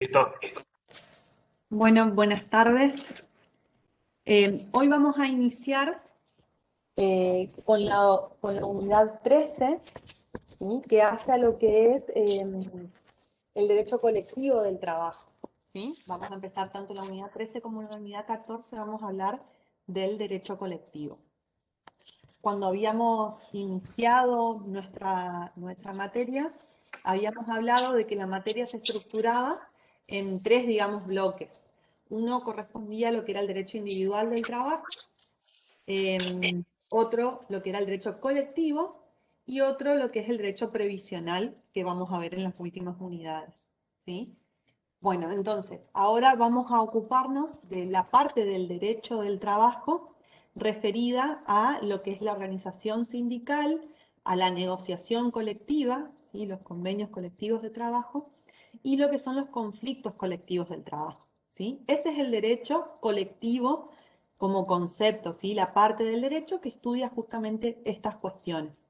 Listo. Bueno, buenas tardes. Hoy vamos a iniciar con la unidad 13, ¿sí? Que hace a lo que es el derecho colectivo del trabajo, ¿sí? Vamos a empezar tanto en la unidad 13 como en la unidad 14, vamos a hablar del derecho colectivo. Cuando habíamos iniciado nuestra materia, habíamos hablado de que la materia se estructuraba en tres, digamos, bloques. Uno correspondía a lo que era el derecho individual del trabajo, otro lo que era el derecho colectivo y otro lo que es el derecho previsional, que vamos a ver en las últimas unidades, ¿sí? Bueno, entonces, ahora vamos a ocuparnos de la parte del derecho del trabajo referida a lo que es la organización sindical, a la negociación colectiva, ¿sí? Los convenios colectivos de trabajo, y lo que son los conflictos colectivos del trabajo, ¿sí? Ese es el derecho colectivo como concepto, ¿sí? La parte del derecho que estudia justamente estas cuestiones.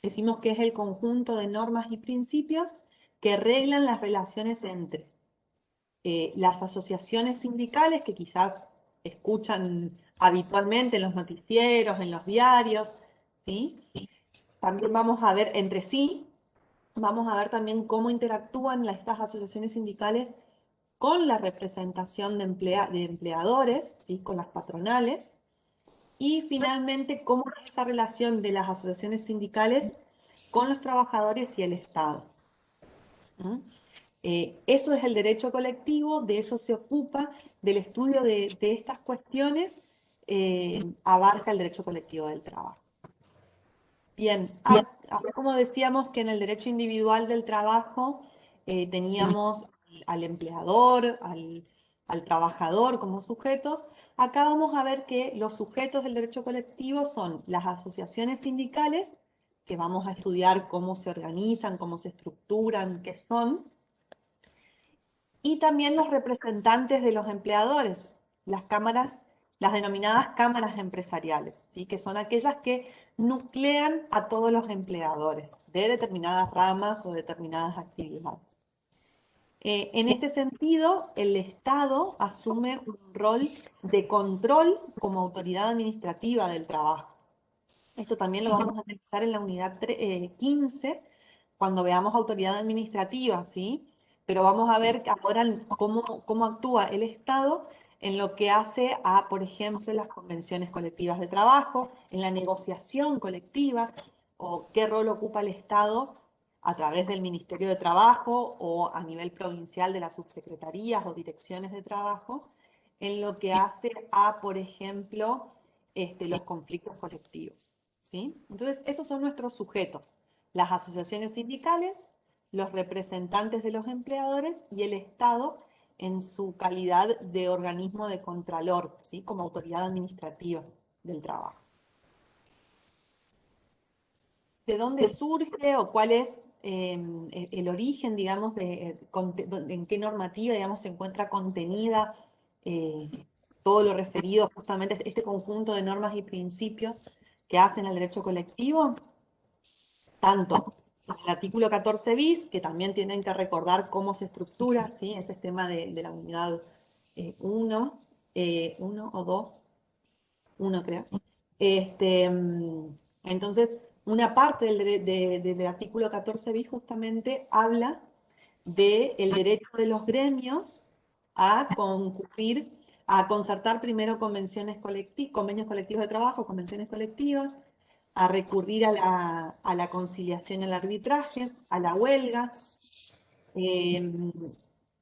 Decimos que es el conjunto de normas y principios que reglan las relaciones entre las asociaciones sindicales que quizás escuchan habitualmente en los noticieros, en los diarios, ¿sí? También vamos a ver entre sí, vamos a ver también cómo interactúan estas asociaciones sindicales con la representación de empleadores, ¿sí? Con las patronales, y finalmente cómo es esa relación de las asociaciones sindicales con los trabajadores y el Estado. ¿Mm? Eso es el derecho colectivo, de eso se ocupa, del estudio de estas cuestiones, abarca el derecho colectivo del trabajo. Bien, como decíamos que en el derecho individual del trabajo teníamos al empleador, al trabajador como sujetos, acá vamos a ver que los sujetos del derecho colectivo son las asociaciones sindicales, que vamos a estudiar cómo se organizan, cómo se estructuran, qué son, y también los representantes de los empleadores, las cámaras, las denominadas cámaras empresariales, ¿sí? Que son aquellas que nuclean a todos los empleadores de determinadas ramas o determinadas actividades. En este sentido, el Estado asume un rol de control como autoridad administrativa del trabajo. Esto también lo vamos a analizar en la unidad 15, cuando veamos autoridad administrativa, ¿sí? Pero vamos a ver ahora cómo actúa el Estado en lo que hace a, por ejemplo, las convenciones colectivas de trabajo, en la negociación colectiva, o qué rol ocupa el Estado a través del Ministerio de Trabajo o a nivel provincial de las subsecretarías o direcciones de trabajo, en lo que hace a, por ejemplo, los conflictos colectivos, ¿sí? Entonces, esos son nuestros sujetos, las asociaciones sindicales, los representantes de los empleadores y el Estado en su calidad de organismo de contralor, ¿sí? Como autoridad administrativa del trabajo. ¿De dónde surge o cuál es el origen, digamos, en qué normativa, digamos, se encuentra contenida eh, todo lo referido justamente a este conjunto de normas y principios que hacen al derecho colectivo? Tanto en el artículo 14 bis, que también tienen que recordar cómo se estructura, ¿sí? Este es tema de la unidad 1, 1 o 2, 1 creo. Entonces, una parte del artículo 14 bis justamente habla del derecho de los gremios a concurrir, a concertar primero convenios colectivos de trabajo, convenciones colectivas, a recurrir a la conciliación y al arbitraje, a la huelga. eh,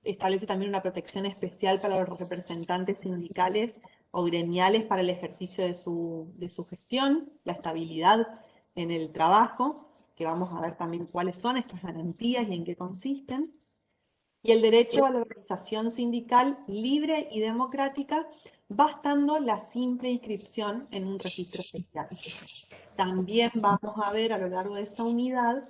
Establece también una protección especial para los representantes sindicales o gremiales para el ejercicio de su gestión, la estabilidad en el trabajo, que vamos a ver también cuáles son estas garantías y en qué consisten, y el derecho a la organización sindical libre y democrática, bastando la simple inscripción en un registro especial. También vamos a ver a lo largo de esta unidad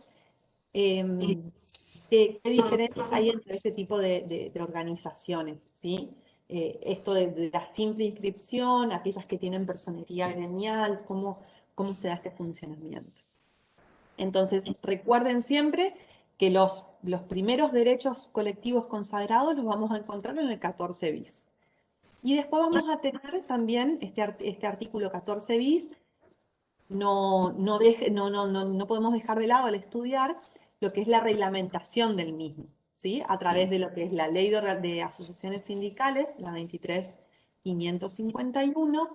qué diferencia hay entre este tipo de organizaciones, ¿sí? Esto de la simple inscripción, aquellas que tienen personería gremial, cómo se da este funcionamiento. Entonces, recuerden siempre que los primeros derechos colectivos consagrados los vamos a encontrar en el 14 bis. Y después vamos a tener también este artículo 14 bis, no podemos dejar de lado al estudiar lo que es la reglamentación del mismo, ¿sí? A través de lo que es la Ley de Asociaciones Sindicales, la 23.551,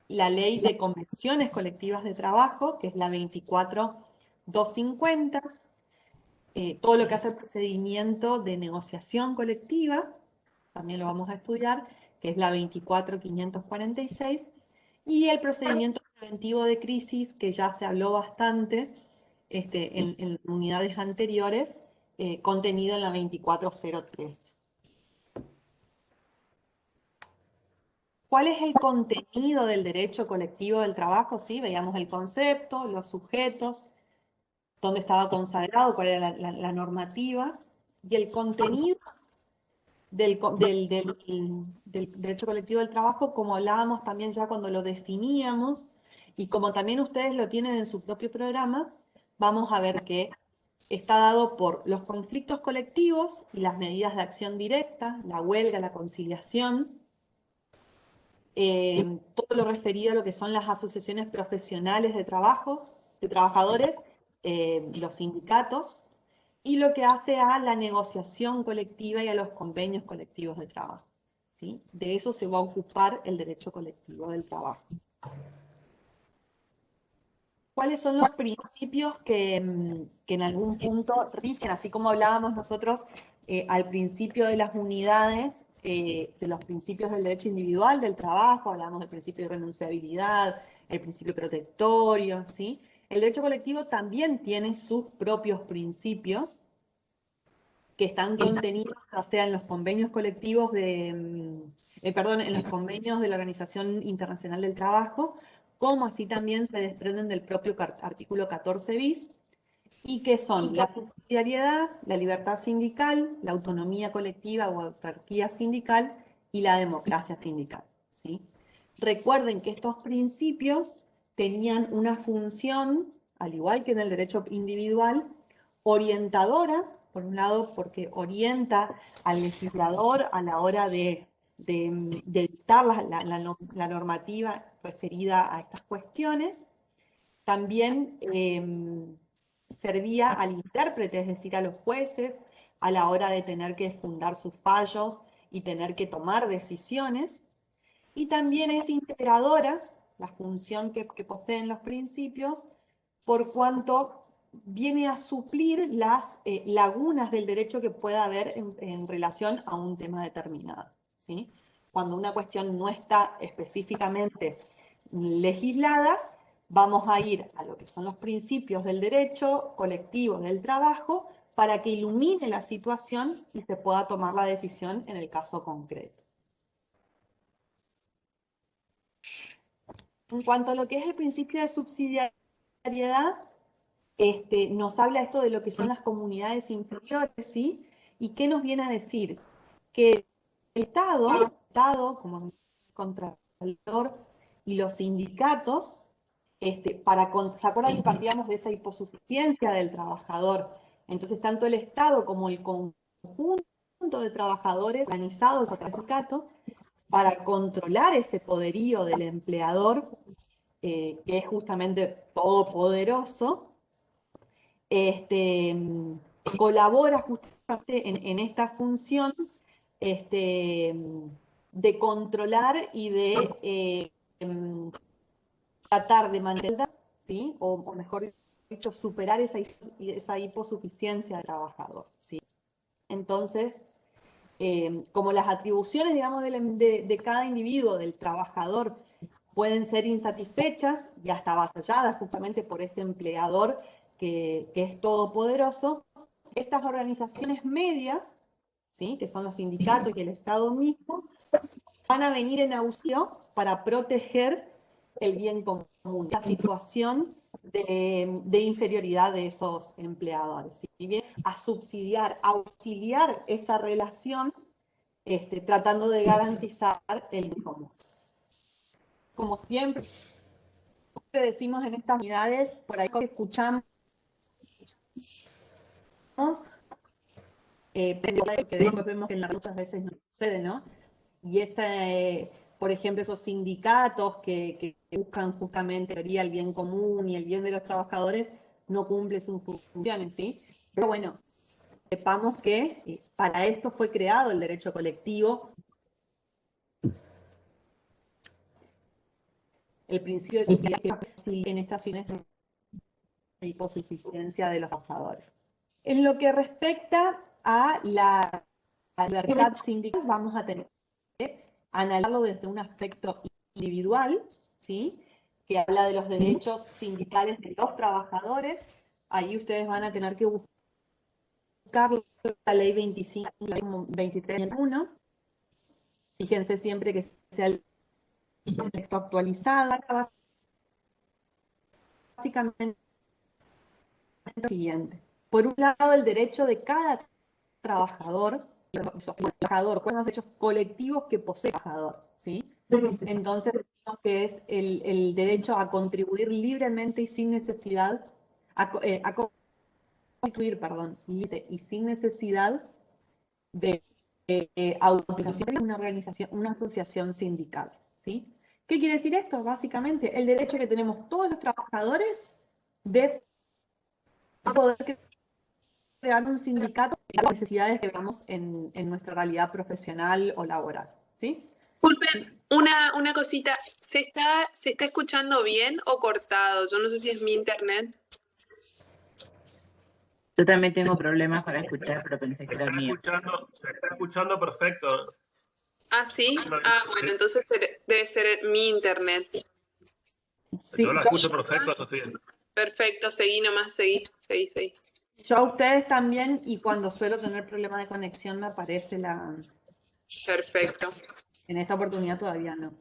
la Ley de Convenciones Colectivas de Trabajo, que es la 24.250, todo lo que hace el procedimiento de negociación colectiva, también lo vamos a estudiar, que es la 24.546, y el procedimiento preventivo de crisis, que ya se habló bastante en unidades anteriores, contenido en la 24.013. ¿Cuál es el contenido del derecho colectivo del trabajo? ¿Sí? Veíamos el concepto, los sujetos, dónde estaba consagrado, cuál era la normativa, y el contenido del derecho colectivo del trabajo, como hablábamos también ya cuando lo definíamos, y como también ustedes lo tienen en su propio programa, vamos a ver que está dado por los conflictos colectivos y las medidas de acción directa, la huelga, la conciliación, todo lo referido a lo que son las asociaciones profesionales de trabajadores, los sindicatos, y lo que hace a la negociación colectiva y a los convenios colectivos de trabajo, ¿sí? De eso se va a ocupar el derecho colectivo del trabajo. ¿Cuáles son los principios que en algún punto rigen, así como hablábamos nosotros al principio de las unidades, de los principios del derecho individual del trabajo, hablamos del principio de renunciabilidad, el principio protectorio, ¿sí? El derecho colectivo también tiene sus propios principios que están contenidos, ya sea en los convenios colectivos en los convenios de la Organización Internacional del Trabajo, como así también se desprenden del propio artículo 14 bis, y que son la subsidiariedad, la libertad sindical, la autonomía colectiva o autarquía sindical y la democracia sindical, ¿sí? Recuerden que estos principios tenían una función, al igual que en el derecho individual, orientadora, por un lado, porque orienta al legislador a la hora de dictar la normativa referida a estas cuestiones. También servía al intérprete, es decir, a los jueces, a la hora de tener que fundar sus fallos y tener que tomar decisiones. Y también es integradora, la función que poseen los principios, por cuanto viene a suplir las lagunas del derecho que pueda haber en relación a un tema determinado, ¿sí? Cuando una cuestión no está específicamente legislada, vamos a ir a lo que son los principios del derecho colectivo del trabajo para que ilumine la situación y se pueda tomar la decisión en el caso concreto. En cuanto a lo que es el principio de subsidiariedad, nos habla esto de lo que son las comunidades inferiores, ¿sí? ¿Y qué nos viene a decir? Que el Estado como contralor y los sindicatos, ¿se acuerdan que partíamos de esa hiposuficiencia del trabajador? Entonces, tanto el Estado como el conjunto de trabajadores organizados a través del sindicato, para controlar ese poderío del empleador, que es justamente todopoderoso, colabora justamente en esta función de controlar y de tratar de mantener, ¿sí? O mejor dicho, superar esa hiposuficiencia del trabajador, ¿sí? Entonces, como las atribuciones, digamos, de cada individuo, del trabajador, pueden ser insatisfechas y hasta avasalladas justamente por este empleador que es todopoderoso, estas organizaciones medias, ¿sí? Que son los sindicatos y el Estado mismo, van a venir en auxilio para proteger el bien común, la situación de inferioridad de esos empleadores. ¿Sí? Bien, a subsidiar, a auxiliar esa relación, tratando de garantizar el bien común. Como siempre decimos en estas unidades, por ahí escuchamos que después vemos que en las muchas veces no sucede, ¿no? Y por ejemplo, esos sindicatos que buscan justamente el bien común y el bien de los trabajadores, no cumplen sus funciones, ¿sí? Pero bueno, sepamos que para esto fue creado el derecho colectivo, el principio de subsidiariedad en estas situaciones de hiposuficiencia de los trabajadores. En lo que respecta a la libertad sindical, vamos a tener que analizarlo desde un aspecto individual, ¿sí? Que habla de los derechos sindicales de los trabajadores. Ahí ustedes van a tener que buscar la ley 25, la ley 23.1. Fíjense siempre que sea el texto actualizado. Básicamente lo siguiente. Por un lado, el derecho de cada trabajador, ¿cuáles son los derechos colectivos que posee el trabajador? ¿Sí? Entonces, que es el derecho a contribuir libremente y sin necesidad, a constituir, perdón, libre y sin necesidad de autorización de una organización, una asociación sindical. ¿Sí? ¿Qué quiere decir esto? Básicamente, el derecho que tenemos todos los trabajadores de poder crear un sindicato de las necesidades que vemos en nuestra realidad profesional o laboral. ¿Sí? Disculpen, una cosita. ¿Se está escuchando bien o cortado? Yo no sé si es mi internet. Yo también tengo problemas para escuchar, pero pensé que era el mío. Se está escuchando perfecto. ¿Ah, sí? Ah, bueno, entonces debe ser mi internet. Sí, Yo la escucho perfecto, Sofía. Perfecto, seguí nomás, seguí. Yo a ustedes también, y cuando suelo tener problemas de conexión me aparece la... Perfecto. En esta oportunidad todavía no.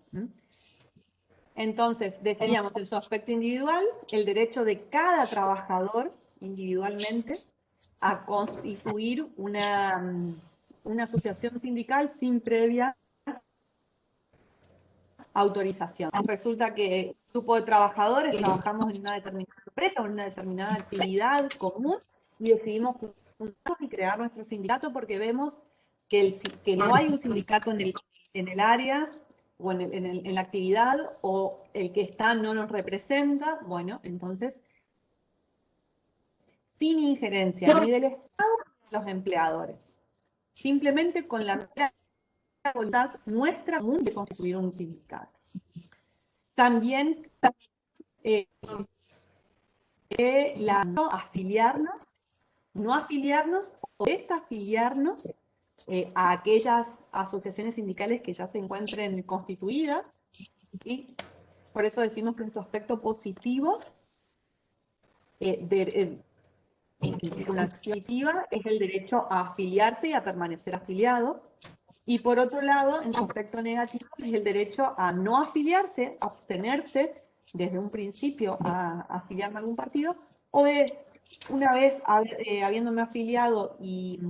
Entonces, decíamos en su aspecto individual, el derecho de cada trabajador individualmente a constituir una asociación sindical sin previa autorización. Resulta que un grupo de trabajadores trabajamos en una determinada empresa o en una determinada actividad común y decidimos juntarnos y crear nuestro sindicato porque vemos que no hay un sindicato en el área o en la actividad, o el que está no nos representa. Bueno, entonces, sin injerencia ni del Estado ni de los empleadores, simplemente con la voluntad nuestra común de constituir un sindicato. También no afiliarnos o desafiliarnos a aquellas asociaciones sindicales que ya se encuentren constituidas, y por eso decimos que en su aspecto positivo una acción positiva es el derecho a afiliarse y a permanecer afiliado, y por otro lado, en su aspecto negativo, es el derecho a no afiliarse, abstenerse desde un principio a afiliarme a algún partido, o de una vez habiéndome afiliado y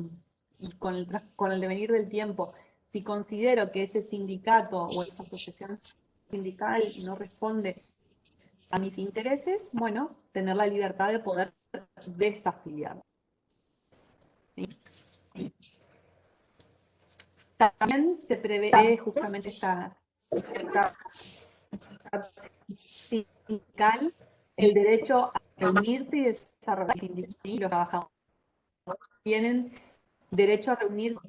con el devenir del tiempo, si considero que ese sindicato o esa asociación sindical no responde a mis intereses, bueno, tener la libertad de poder desafiliar. ¿Sí? También se prevé justamente esta sindical, el derecho a reunirse y desarrollar y los trabajadores tienen derecho a reunirse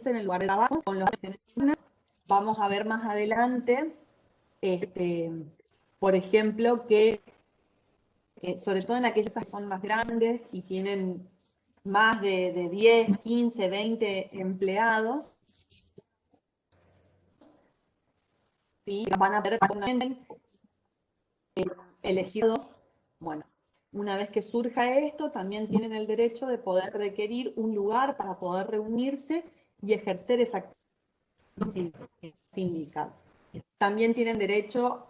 en el lugar de trabajo con los vecinos. Vamos a ver más adelante, por ejemplo, que sobre todo en aquellas que son más grandes y tienen más de 10, 15, 20 empleados, ¿sí? Van a poder elegir dos. Bueno, una vez que surja esto, también tienen el derecho de poder requerir un lugar para poder reunirse y ejercer esa actividad sindical. También tienen derecho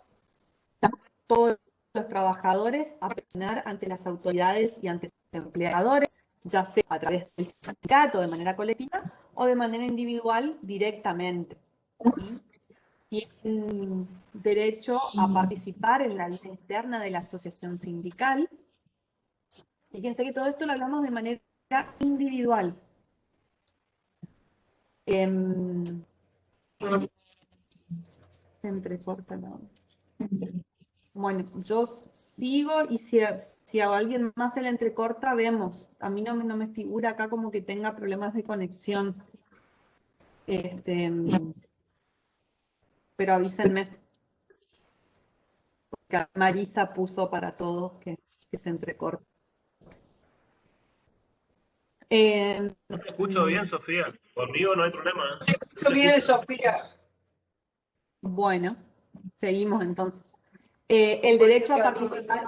todos los trabajadores a presionar ante las autoridades y ante los empleadores, ya sea a través del sindicato de manera colectiva o de manera individual directamente. ¿Sí? Tienen derecho a participar en la vida interna de la asociación sindical. Fíjense que todo esto lo hablamos de manera individual. Se entrecorta la... Bueno, yo sigo y si a alguien más se le entrecorta, vemos. A mí no me figura acá como que tenga problemas de conexión. Pero avísenme. Porque Marisa puso para todos que se entrecorta. No te escucho bien, Sofía. Conmigo no hay problema. Escucho bien, Sofía. Bueno, seguimos entonces. El derecho a participar.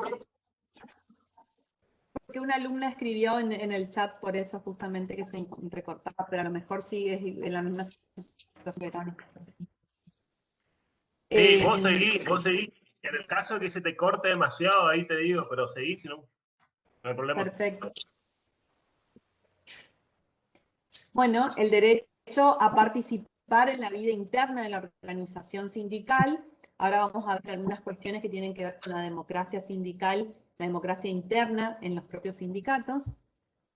Porque una alumna escribió en el chat por eso justamente que se entrecortaba, pero a lo mejor sigue en la misma situación. Sí, vos seguís. En el caso de que se te corte demasiado, ahí te digo, pero seguís, si no, no hay problema. Perfecto. Bueno, el derecho a participar en la vida interna de la organización sindical. Ahora vamos a ver algunas cuestiones que tienen que ver con la democracia sindical, la democracia interna en los propios sindicatos.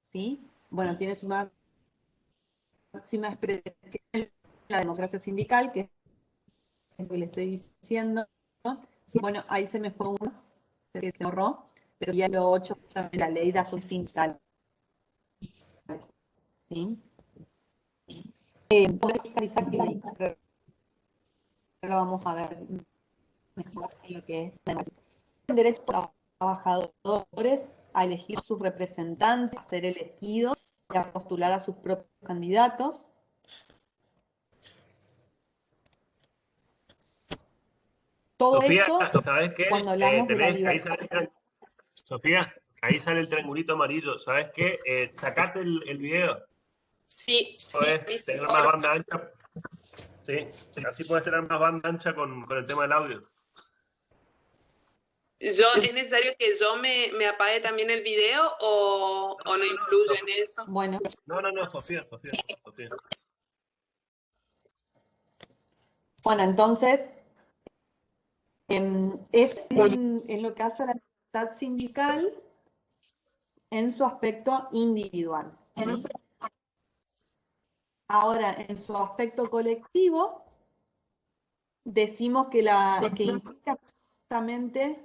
¿Sí? Bueno, tiene su máxima expresión en la democracia sindical, que es lo que le estoy diciendo, ¿no? Bueno, ahí se me fue uno, que se borró, pero ya lo 8 de la ley de asociación sindical. ¿Sí? Lo vamos a ver mejor en lo que es el derecho de los trabajadores a elegir sus representantes, a ser elegidos y a postular a sus propios candidatos. Todo Sofía, eso ¿sabes qué? cuando hablamos de la Ahí libertad. Sofía, ahí sale el triangulito amarillo. ¿Sabes qué? Sacate el video. Sí, Puedes tener más banda ancha. Sí, así puedes tener más banda ancha con el tema del audio. ¿Es necesario que yo me apague también el video o no influye en eso? Bueno, No, Sofía. bueno, entonces, es en lo que hace a la libertad sindical en su aspecto individual. ¿Sí? Ahora, en su aspecto colectivo, decimos que implica justamente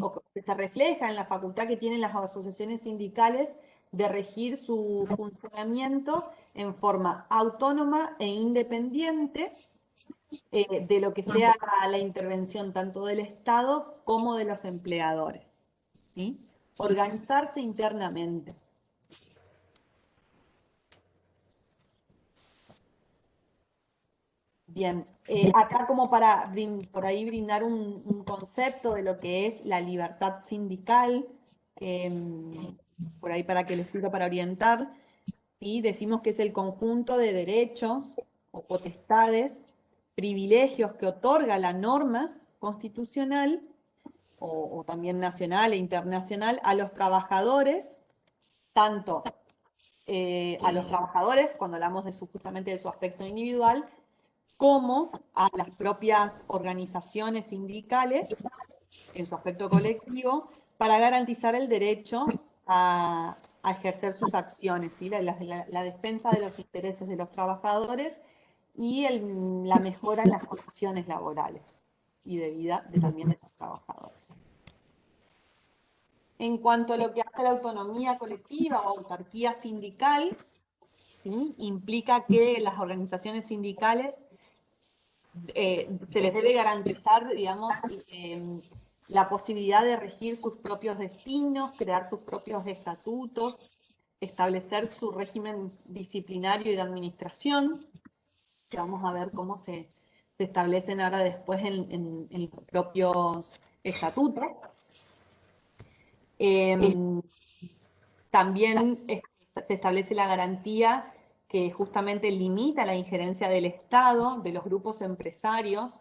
o que se refleja en la facultad que tienen las asociaciones sindicales de regir su funcionamiento en forma autónoma e independiente de lo que sea la intervención tanto del Estado como de los empleadores. ¿Sí? Organizarse internamente. Bien, acá como para por ahí brindar un concepto de lo que es la libertad sindical, por ahí para que les sirva para orientar, y decimos que es el conjunto de derechos o potestades, privilegios que otorga la norma constitucional o también nacional e internacional a los trabajadores, tanto a los trabajadores, cuando hablamos justamente de su aspecto individual, como a las propias organizaciones sindicales, en su aspecto colectivo, para garantizar el derecho a ejercer sus acciones, ¿sí? la defensa de los intereses de los trabajadores y la mejora en las condiciones laborales y de vida también de los trabajadores. En cuanto a lo que hace la autonomía colectiva o autarquía sindical, ¿sí? Implica que las organizaciones sindicales se les debe garantizar, digamos, la posibilidad de regir sus propios destinos, crear sus propios estatutos, establecer su régimen disciplinario y de administración, que vamos a ver cómo se establecen ahora después en los propios estatutos. También se establece la garantía que justamente limita la injerencia del Estado, de los grupos empresarios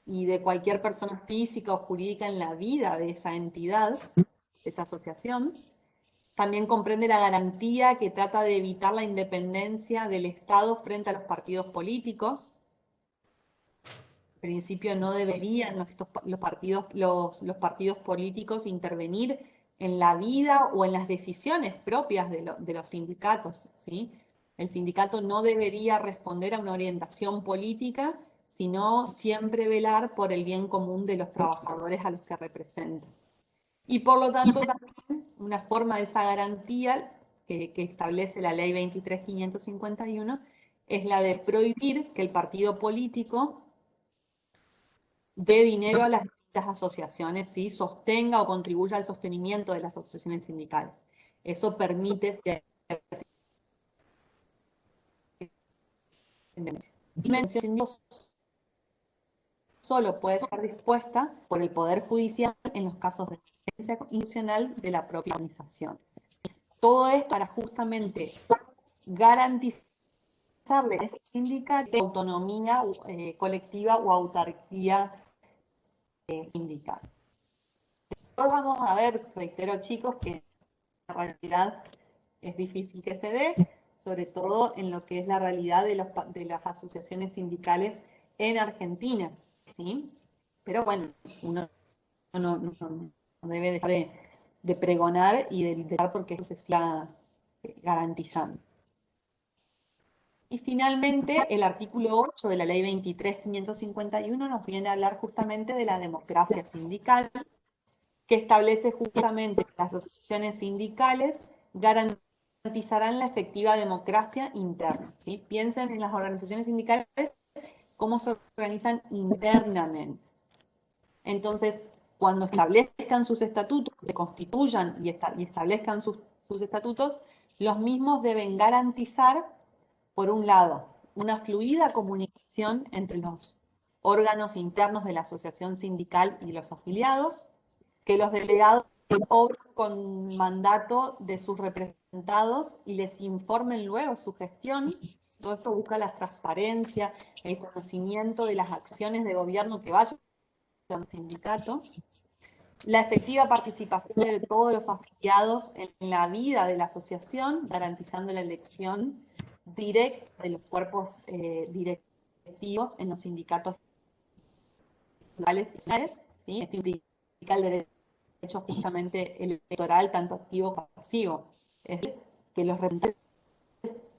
y de cualquier persona física o jurídica en la vida de esa entidad, de esa asociación. También comprende la garantía que trata de evitar la independencia del Estado frente a los partidos políticos. En principio no deberían los partidos políticos intervenir en la vida o en las decisiones propias de los sindicatos, ¿sí? El sindicato no debería responder a una orientación política, sino siempre velar por el bien común de los trabajadores a los que representa. Y por lo tanto también una forma de esa garantía que establece la ley 23.551 es la de prohibir que el partido político dé dinero a las distintas asociaciones, ¿sí? Sostenga o contribuya al sostenimiento de las asociaciones sindicales. Eso permite dimensión solo puede ser dispuesta por el Poder Judicial en los casos de emergencia constitucional de la propia organización. Todo esto para justamente garantizarle a ese sindicato autonomía colectiva o autarquía sindical. Ahora vamos a ver, reitero chicos, que en realidad es difícil que se dé, sobre todo en lo que es la realidad de las asociaciones sindicales en Argentina, ¿sí? Pero bueno, uno no debe dejar de pregonar y de liderar porque eso se siga garantizando. Y finalmente, el artículo 8 de la ley 23.551 nos viene a hablar justamente de la democracia sindical, que establece justamente que las asociaciones sindicales garantizarán la efectiva democracia interna, ¿sí? Piensen en las organizaciones sindicales cómo se organizan internamente. Entonces, cuando establezcan sus estatutos, se constituyan y establezcan sus estatutos, los mismos deben garantizar, por un lado, una fluida comunicación entre los órganos internos de la asociación sindical y los afiliados, que los delegados obren con mandato de sus representados y les informen luego su gestión. Todo esto busca la transparencia, el conocimiento de las acciones de gobierno que vayan al sindicato, la efectiva participación de todos los afiliados en la vida de la asociación, garantizando la elección directa de los cuerpos directivos en los sindicatos electorales y sociales, ¿sí? Esto implica el derecho justamente electoral, tanto activo como pasivo. Es decir, que los representantes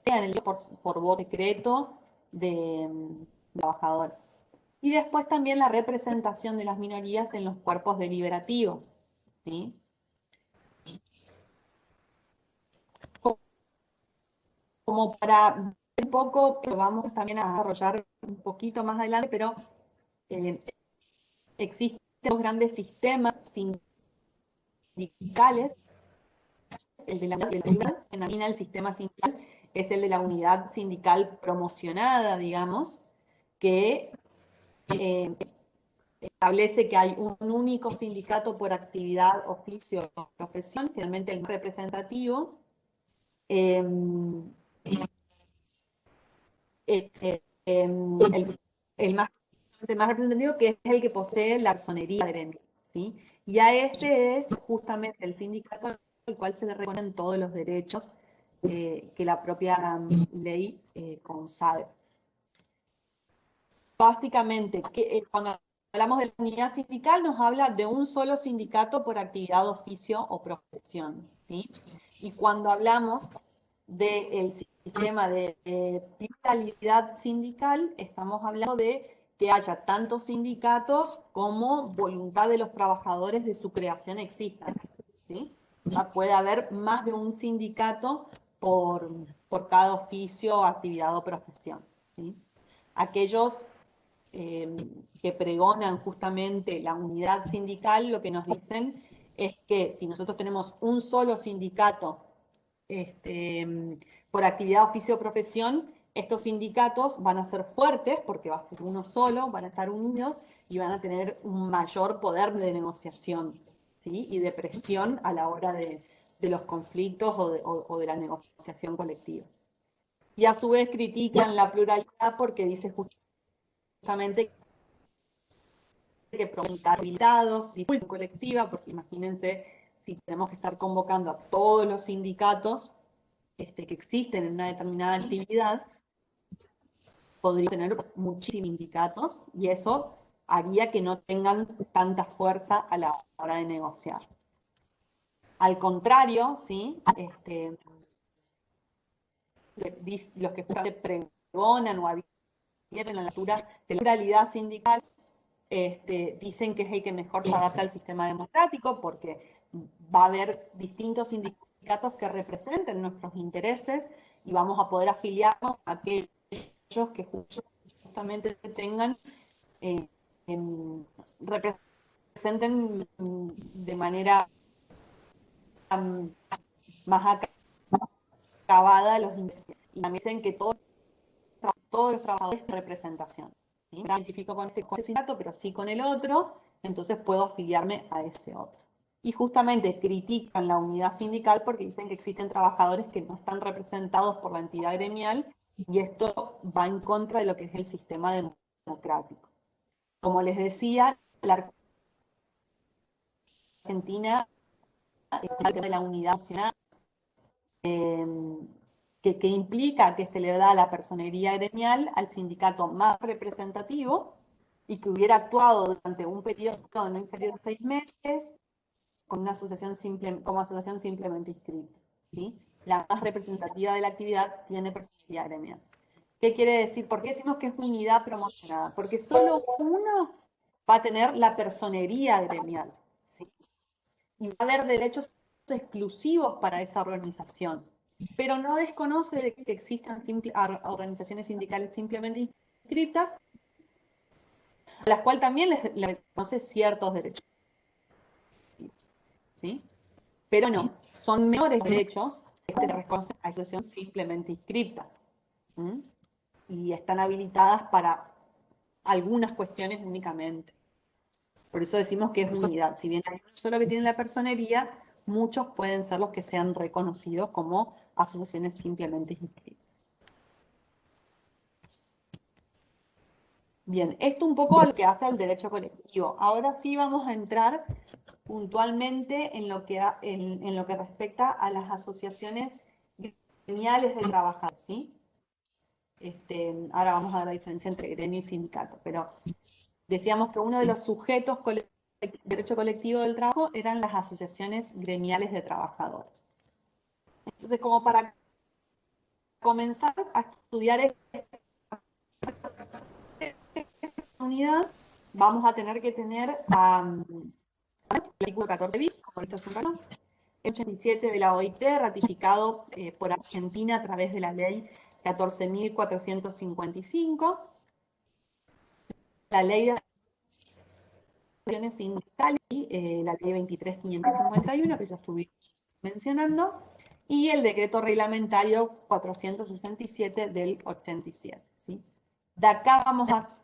sean elegidos por voto secreto de trabajadores. Y después también la representación de las minorías en los cuerpos deliberativos, ¿sí? Como para ver un poco, lo vamos también a desarrollar un poquito más adelante, pero existen dos grandes sistemas sindicales, el de la unidad, en Argentina el sistema sindical es el de la unidad sindical promocionada, digamos, que establece que hay un único sindicato por actividad, oficio o profesión, generalmente el más representativo. El más representativo, que es el que posee la personería gremial, ¿sí? Y a ese es justamente el sindicato al cual se le reconocen todos los derechos que la propia ley consagra. Básicamente, cuando hablamos de la unidad sindical, nos habla de un solo sindicato por actividad, oficio o profesión, ¿sí? Y cuando hablamos del sistema de pluralidad sindical, estamos hablando de que haya tantos sindicatos como voluntad de los trabajadores de su creación existan, ¿sí? O sea, puede haber más de un sindicato por cada oficio, actividad o profesión, ¿sí? Aquellos que pregonan justamente la unidad sindical, lo que nos dicen es que si nosotros tenemos un solo sindicato por actividad, oficio o profesión, estos sindicatos van a ser fuertes porque va a ser uno solo, van a estar unidos y van a tener un mayor poder de negociación, ¿sí? Y de presión a la hora de los conflictos o de la negociación colectiva. Y a su vez critican la pluralidad porque dice justamente que promuevan habilitados, discusión colectiva, porque imagínense si tenemos que estar convocando a todos los sindicatos que existen en una determinada actividad, podría tener muchísimos sindicatos y eso haría que no tengan tanta fuerza a la hora de negociar. Al contrario, ¿sí? Los que pregonan o adhieren a la cultura de la pluralidad sindical, dicen que es el que mejor se adapta al sistema democrático porque va a haber distintos sindicatos que representen nuestros intereses y vamos a poder afiliarnos a aquellos que justamente tengan, representen de manera más acabada los intereses. Y también dicen que todos los trabajadores tienen representación. ¿Sí? Me identifico con este sindicato, pero sí con el otro, entonces puedo afiliarme a ese otro. Y justamente critican la unidad sindical porque dicen que existen trabajadores que no están representados por la entidad gremial y esto va en contra de lo que es el sistema democrático. Como les decía, la Argentina de la unidad nacional, que implica que se le da la personería gremial al sindicato más representativo y que hubiera actuado durante un periodo no inferior a 6 meses con una asociación como asociación simplemente inscrita. ¿Sí? La más representativa de la actividad tiene personería gremial. ¿Qué quiere decir? ¿Por qué decimos que es unidad promocionada? Porque solo uno va a tener la personería gremial. ¿Sí? Y va a haber derechos exclusivos para esa organización, pero no desconoce de que existan organizaciones sindicales simplemente inscritas, a las cuales también les reconoce ciertos derechos. ¿Sí? Pero no, son menores derechos que se reconocen a asociación simplemente inscrita. ¿Mm? Y están habilitadas para algunas cuestiones únicamente. Por eso decimos que es unidad. Si bien hay uno solo que tiene la personería, muchos pueden ser los que sean reconocidos como asociaciones simplemente inscritas. Bien, esto un poco lo que hace al derecho colectivo. Ahora sí vamos a entrar puntualmente en lo que respecta a las asociaciones gremiales de trabajadores, ¿sí? Ahora vamos a ver la diferencia entre gremio y sindicato, pero decíamos que uno de los sujetos del derecho colectivo del trabajo eran las asociaciones gremiales de trabajadores. Entonces, como para comenzar a estudiar esta unidad, vamos a tener que tener el artículo 14 bis, como esto es un rato, el 87 de la OIT, ratificado por Argentina a través de la ley 14.455, la ley de asociaciones sindicales, la ley 23.551, que ya estuvimos mencionando, y el decreto reglamentario 467 del 87. ¿Sí? De acá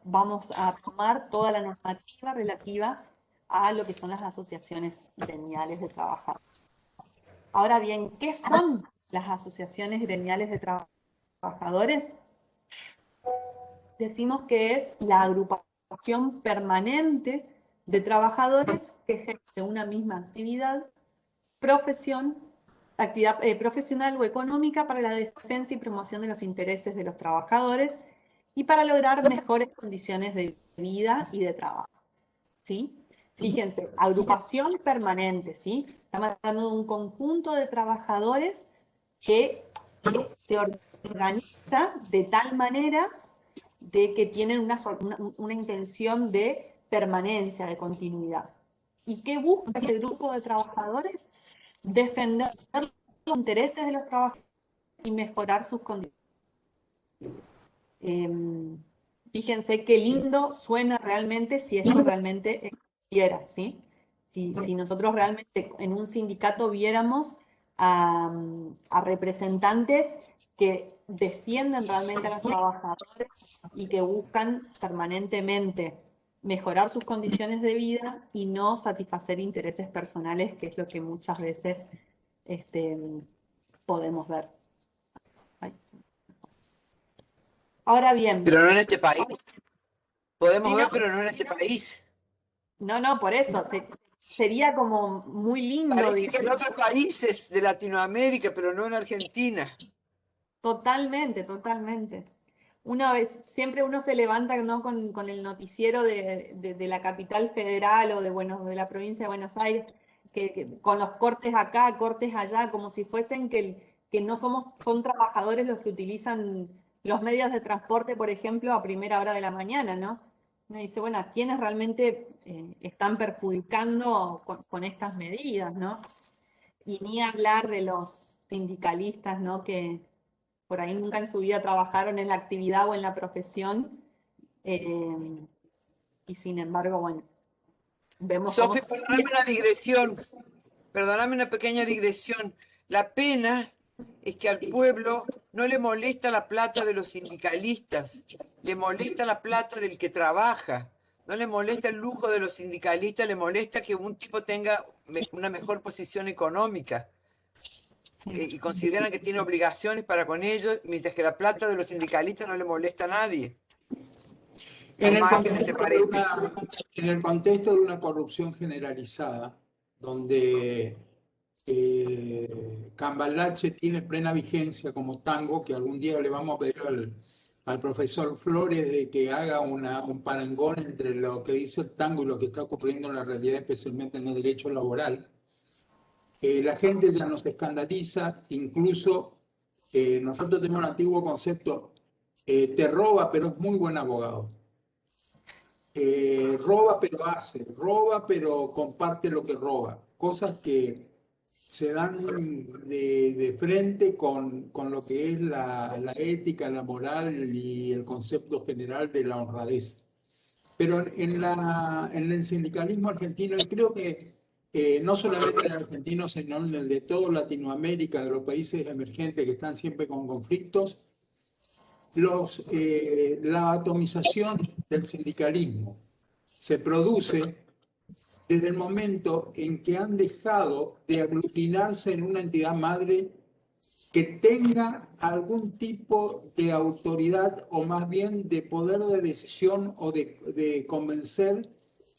vamos a tomar toda la normativa relativa a lo que son las asociaciones gremiales de trabajadores. Ahora bien, ¿qué son las asociaciones gremiales de trabajadores? Decimos que es la agrupación permanente de trabajadores que ejerce una misma actividad, actividad profesional o económica para la defensa y promoción de los intereses de los trabajadores y para lograr mejores condiciones de vida y de trabajo. ¿Sí? Fíjense, agrupación permanente, ¿sí? Estamos hablando de un conjunto de trabajadores que se organiza de tal manera de que tienen una intención de permanencia, de continuidad. ¿Y qué busca ese grupo de trabajadores? Defender los intereses de los trabajadores y mejorar sus condiciones. Fíjense qué lindo suena realmente si esto realmente existiera, ¿sí? Si nosotros realmente en un sindicato viéramos a representantes que defienden realmente a los trabajadores y que buscan permanentemente mejorar sus condiciones de vida y no satisfacer intereses personales, que es lo que muchas veces podemos ver. Ay. Ahora bien. Pero no en este país. Podemos Sí, ver, no, pero no en este país. no, por eso. Sería como muy lindo. Parece que en otros países de Latinoamérica, pero no en Argentina. Totalmente, totalmente. Siempre uno se levanta, ¿no?, con el noticiero de la capital federal o de la provincia de Buenos Aires, con los cortes acá, cortes allá, como si fuesen que no son trabajadores los que utilizan los medios de transporte, por ejemplo, a primera hora de la mañana, ¿no? Uno dice, bueno, ¿a quiénes realmente están perjudicando con estas medidas, ¿no? Y ni hablar de los sindicalistas, ¿no? Que por ahí nunca en su vida trabajaron en la actividad o en la profesión, y sin embargo, bueno, vemos cómo... Sofi, perdóname una pequeña digresión. La pena es que al pueblo no le molesta la plata de los sindicalistas, le molesta la plata del que trabaja. No le molesta el lujo de los sindicalistas, le molesta que un tipo tenga una mejor posición económica. Y consideran que tiene obligaciones para con ellos, mientras que la plata de los sindicalistas no le molesta a nadie. En el contexto de una corrupción generalizada, donde Cambalache tiene plena vigencia como tango, que algún día le vamos a pedir al profesor Flores de que haga un parangón entre lo que dice el tango y lo que está ocurriendo en la realidad, especialmente en el derecho laboral. La gente ya nos escandaliza, incluso nosotros tenemos un antiguo concepto, te roba pero es muy buen abogado. Roba pero hace, roba pero comparte lo que roba, cosas que se dan de frente con lo que es la ética, la moral y el concepto general de la honradez. Pero en el sindicalismo argentino, y creo que no solamente en el argentino, sino en el de toda Latinoamérica, de los países emergentes que están siempre con conflictos, la atomización del sindicalismo se produce desde el momento en que han dejado de aglutinarse en una entidad madre que tenga algún tipo de autoridad o más bien de poder de decisión o de convencer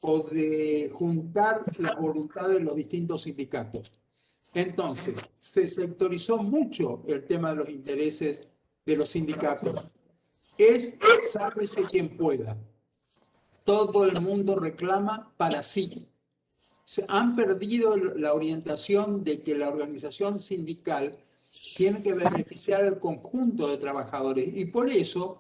o de juntar la voluntad de los distintos sindicatos. Entonces, se sectorizó mucho el tema de los intereses de los sindicatos. Es sálvese quien pueda. Todo el mundo reclama para sí. Han perdido la orientación de que la organización sindical tiene que beneficiar al conjunto de trabajadores. Y por eso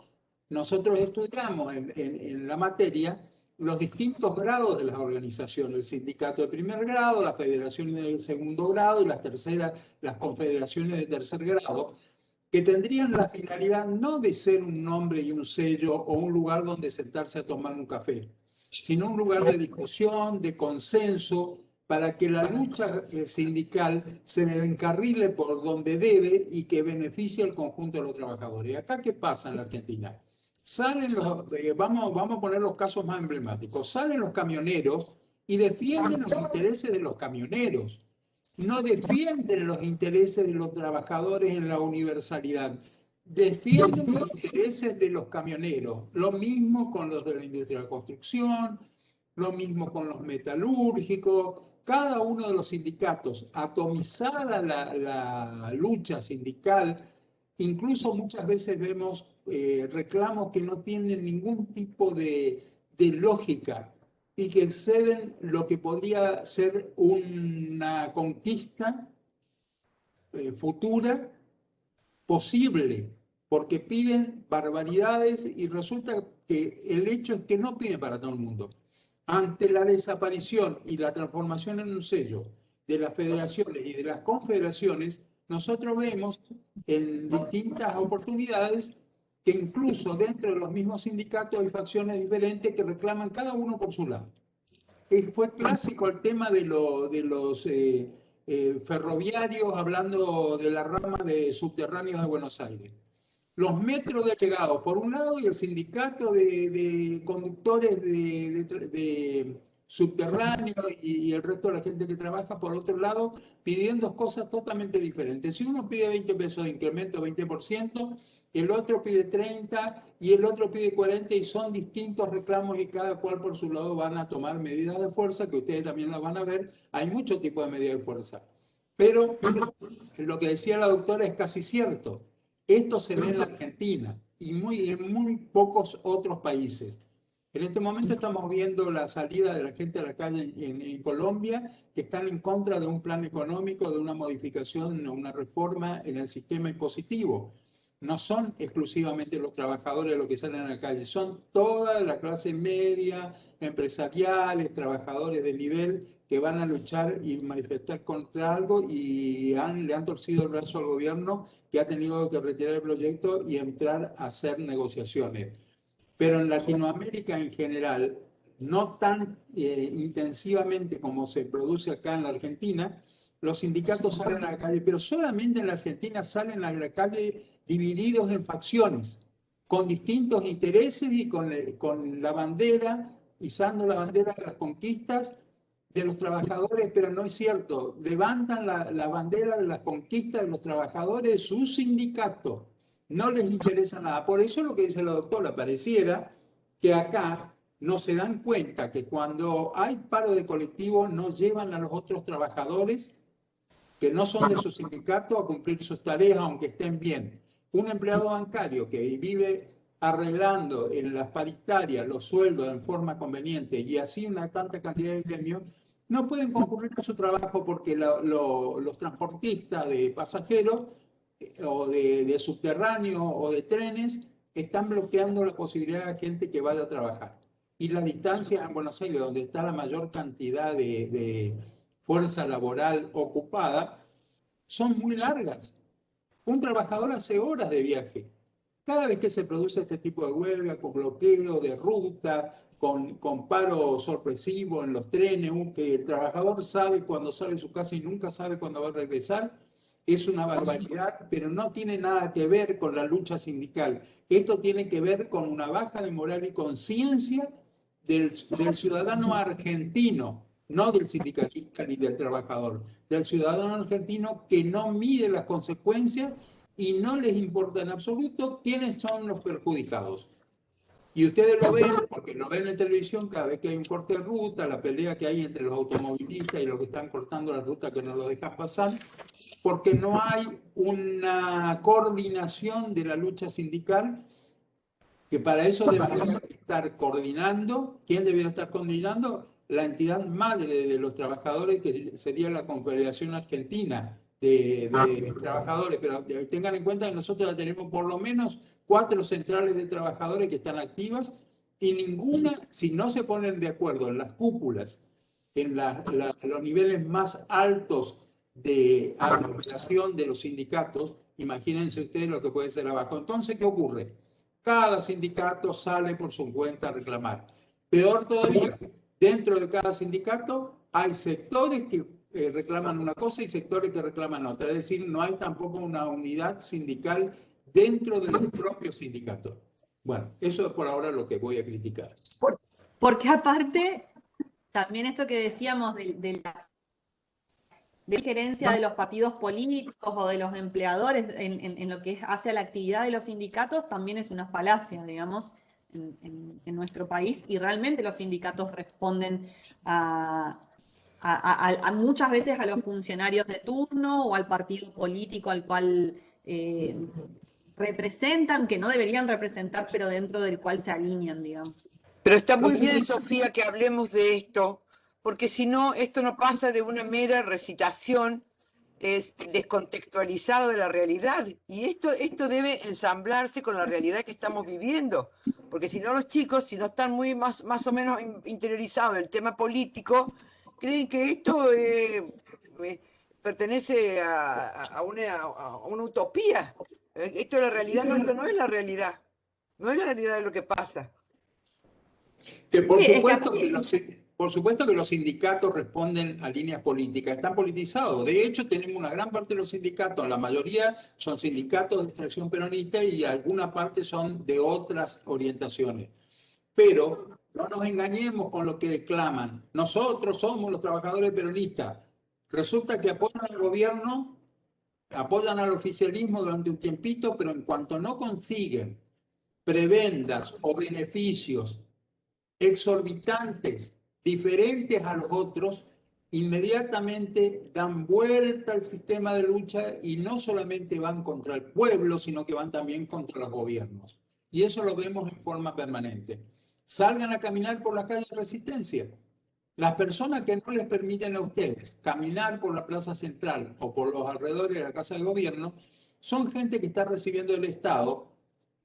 nosotros estudiamos en la materia los distintos grados de las organizaciones, el sindicato de primer grado, las federaciones del segundo grado y las confederaciones de tercer grado, que tendrían la finalidad no de ser un nombre y un sello o un lugar donde sentarse a tomar un café, sino un lugar de discusión, de consenso, para que la lucha sindical se encarrile por donde debe y que beneficie al conjunto de los trabajadores. ¿Y acá qué pasa en la Argentina? Vamos a poner los casos más emblemáticos. Salen los camioneros y defienden los intereses de los camioneros. No defienden los intereses de los trabajadores en la universalidad. Defienden los intereses de los camioneros. Lo mismo con los de la industria de la construcción, lo mismo con los metalúrgicos. Cada uno de los sindicatos, atomizada la lucha sindical, incluso muchas veces vemos reclamos que no tienen ningún tipo de lógica y que exceden lo que podría ser una conquista futura posible, porque piden barbaridades y resulta que el hecho es que no piden para todo el mundo. Ante la desaparición y la transformación en un sello de las federaciones y de las confederaciones, nosotros vemos en distintas oportunidades que incluso dentro de los mismos sindicatos hay facciones diferentes que reclaman cada uno por su lado. Fue clásico el tema de los ferroviarios, hablando de la rama de subterráneos de Buenos Aires. Los metros delegados por un lado y el sindicato de conductores de subterráneos y el resto de la gente que trabaja por otro lado, pidiendo cosas totalmente diferentes. Si uno pide 20 pesos de incremento, 20%, el otro pide 30 y el otro pide 40 y son distintos reclamos y cada cual por su lado van a tomar medidas de fuerza, que ustedes también las van a ver. Hay muchos tipos de medidas de fuerza. Pero lo que decía la doctora es casi cierto. Esto se ve en la Argentina y en muy pocos otros países. En este momento estamos viendo la salida de la gente a la calle en Colombia, que están en contra de un plan económico, de una modificación, una reforma en el sistema impositivo. No son exclusivamente los trabajadores los que salen a la calle, son toda la clase media, empresariales, trabajadores de nivel que van a luchar y manifestar contra algo y le han torcido el brazo al gobierno, que ha tenido que retirar el proyecto y entrar a hacer negociaciones. Pero en Latinoamérica en general, no tan intensivamente como se produce acá en la Argentina, los sindicatos salen a la calle, pero solamente en la Argentina salen a la calle divididos en facciones, con distintos intereses y con la bandera, izando la bandera de las conquistas de los trabajadores, pero no es cierto. Levantan la bandera de las conquistas de los trabajadores, su sindicato. No les interesa nada. Por eso lo que dice la doctora, pareciera que acá no se dan cuenta que cuando hay paro de colectivo no llevan a los otros trabajadores que no son de su sindicato a cumplir sus tareas, aunque estén bien. Un empleado bancario que vive arreglando en las paritarias los sueldos en forma conveniente y así una tanta cantidad de gremios, no pueden concurrir a su trabajo porque los transportistas de pasajeros o de subterráneos o de trenes están bloqueando la posibilidad de la gente que vaya a trabajar. Y la distancia en Buenos Aires, donde está la mayor cantidad de fuerza laboral ocupada, son muy largas. Un trabajador hace horas de viaje. Cada vez que se produce este tipo de huelga, con bloqueo de ruta, con paro sorpresivo en los trenes, que el trabajador sabe cuándo sale de su casa y nunca sabe cuándo va a regresar, es una barbaridad, pero no tiene nada que ver con la lucha sindical. Esto tiene que ver con una baja de moral y conciencia del ciudadano argentino, no del sindicalista ni del trabajador, del ciudadano argentino que no mide las consecuencias y no les importa en absoluto quiénes son los perjudicados. Y ustedes lo ven, porque lo ven en televisión cada vez que hay un corte de ruta, la pelea que hay entre los automovilistas y los que están cortando la ruta que no lo dejan pasar, porque no hay una coordinación de la lucha sindical, que para eso deberíamos estar coordinando. ¿Quién debería estar coordinando? La entidad madre de los trabajadores, que sería la Confederación Argentina de Trabajadores. Pero tengan en cuenta que nosotros ya tenemos por lo menos 4 centrales de trabajadores que están activas y ninguna, si no se ponen de acuerdo en las cúpulas, en los niveles más altos de aglomeración de los sindicatos, imagínense ustedes lo que puede ser abajo. Entonces, ¿qué ocurre? Cada sindicato sale por su cuenta a reclamar. Peor todavía, dentro de cada sindicato hay sectores que reclaman una cosa y sectores que reclaman otra. Es decir, no hay tampoco una unidad sindical dentro del propio sindicato. Bueno, eso es por ahora lo que voy a criticar. Porque aparte, también esto que decíamos de la injerencia de los partidos políticos o de los empleadores en lo que hace a la actividad de los sindicatos, también es una falacia, digamos, en nuestro país. Y realmente los sindicatos responden a muchas veces a los funcionarios de turno o al partido político al cual representan, que no deberían representar, pero dentro del cual se alinean, digamos. Pero está muy bien, Sofía, que hablemos de esto, porque si no, esto no pasa de una mera recitación descontextualizada de la realidad. Y esto debe ensamblarse con la realidad que estamos viviendo. Porque si no, los chicos, si no están muy más o menos interiorizados en el tema político, creen que esto pertenece a una utopía. Esto es la realidad, no, esto no es la realidad. No es la realidad de lo que pasa. Que por supuesto que los sindicatos responden a líneas políticas, están politizados. De hecho, tenemos una gran parte de los sindicatos, la mayoría son sindicatos de extracción peronista y alguna parte son de otras orientaciones. Pero no nos engañemos con lo que declaman. Nosotros somos los trabajadores peronistas. Resulta que apoyan al gobierno, apoyan al oficialismo durante un tiempito, pero en cuanto no consiguen prebendas o beneficios exorbitantes, diferentes a los otros, inmediatamente dan vuelta al sistema de lucha y no solamente van contra el pueblo, sino que van también contra los gobiernos. Y eso lo vemos en forma permanente. salgan a caminar por la calle de Resistencia. Las personas que no les permiten a ustedes caminar por la Plaza Central o por los alrededores de la Casa de Gobierno son gente que está recibiendo del Estado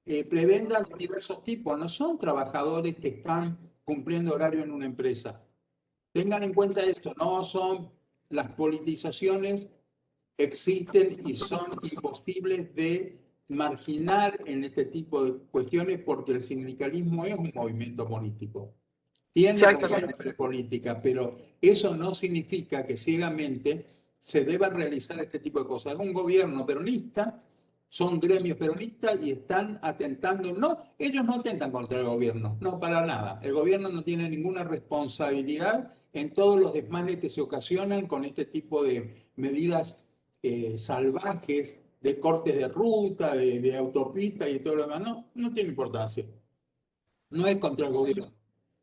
prebendas de diversos tipos, no son trabajadores que están cumpliendo horario en una empresa. Tengan en cuenta esto, no son las politizaciones, existen y son imposibles de marginar en este tipo de cuestiones porque el sindicalismo es un movimiento político. Tiene siempre política, pero eso no significa que ciegamente se deba realizar este tipo de cosas. Es un gobierno peronista, son gremios peronistas y están atentando. No, ellos no atentan contra el gobierno, no, para nada. El gobierno no tiene ninguna responsabilidad en todos los desmanes que se ocasionan con este tipo de medidas salvajes, de cortes de ruta, de autopista y todo lo demás. No, no tiene importancia. No es contra el gobierno.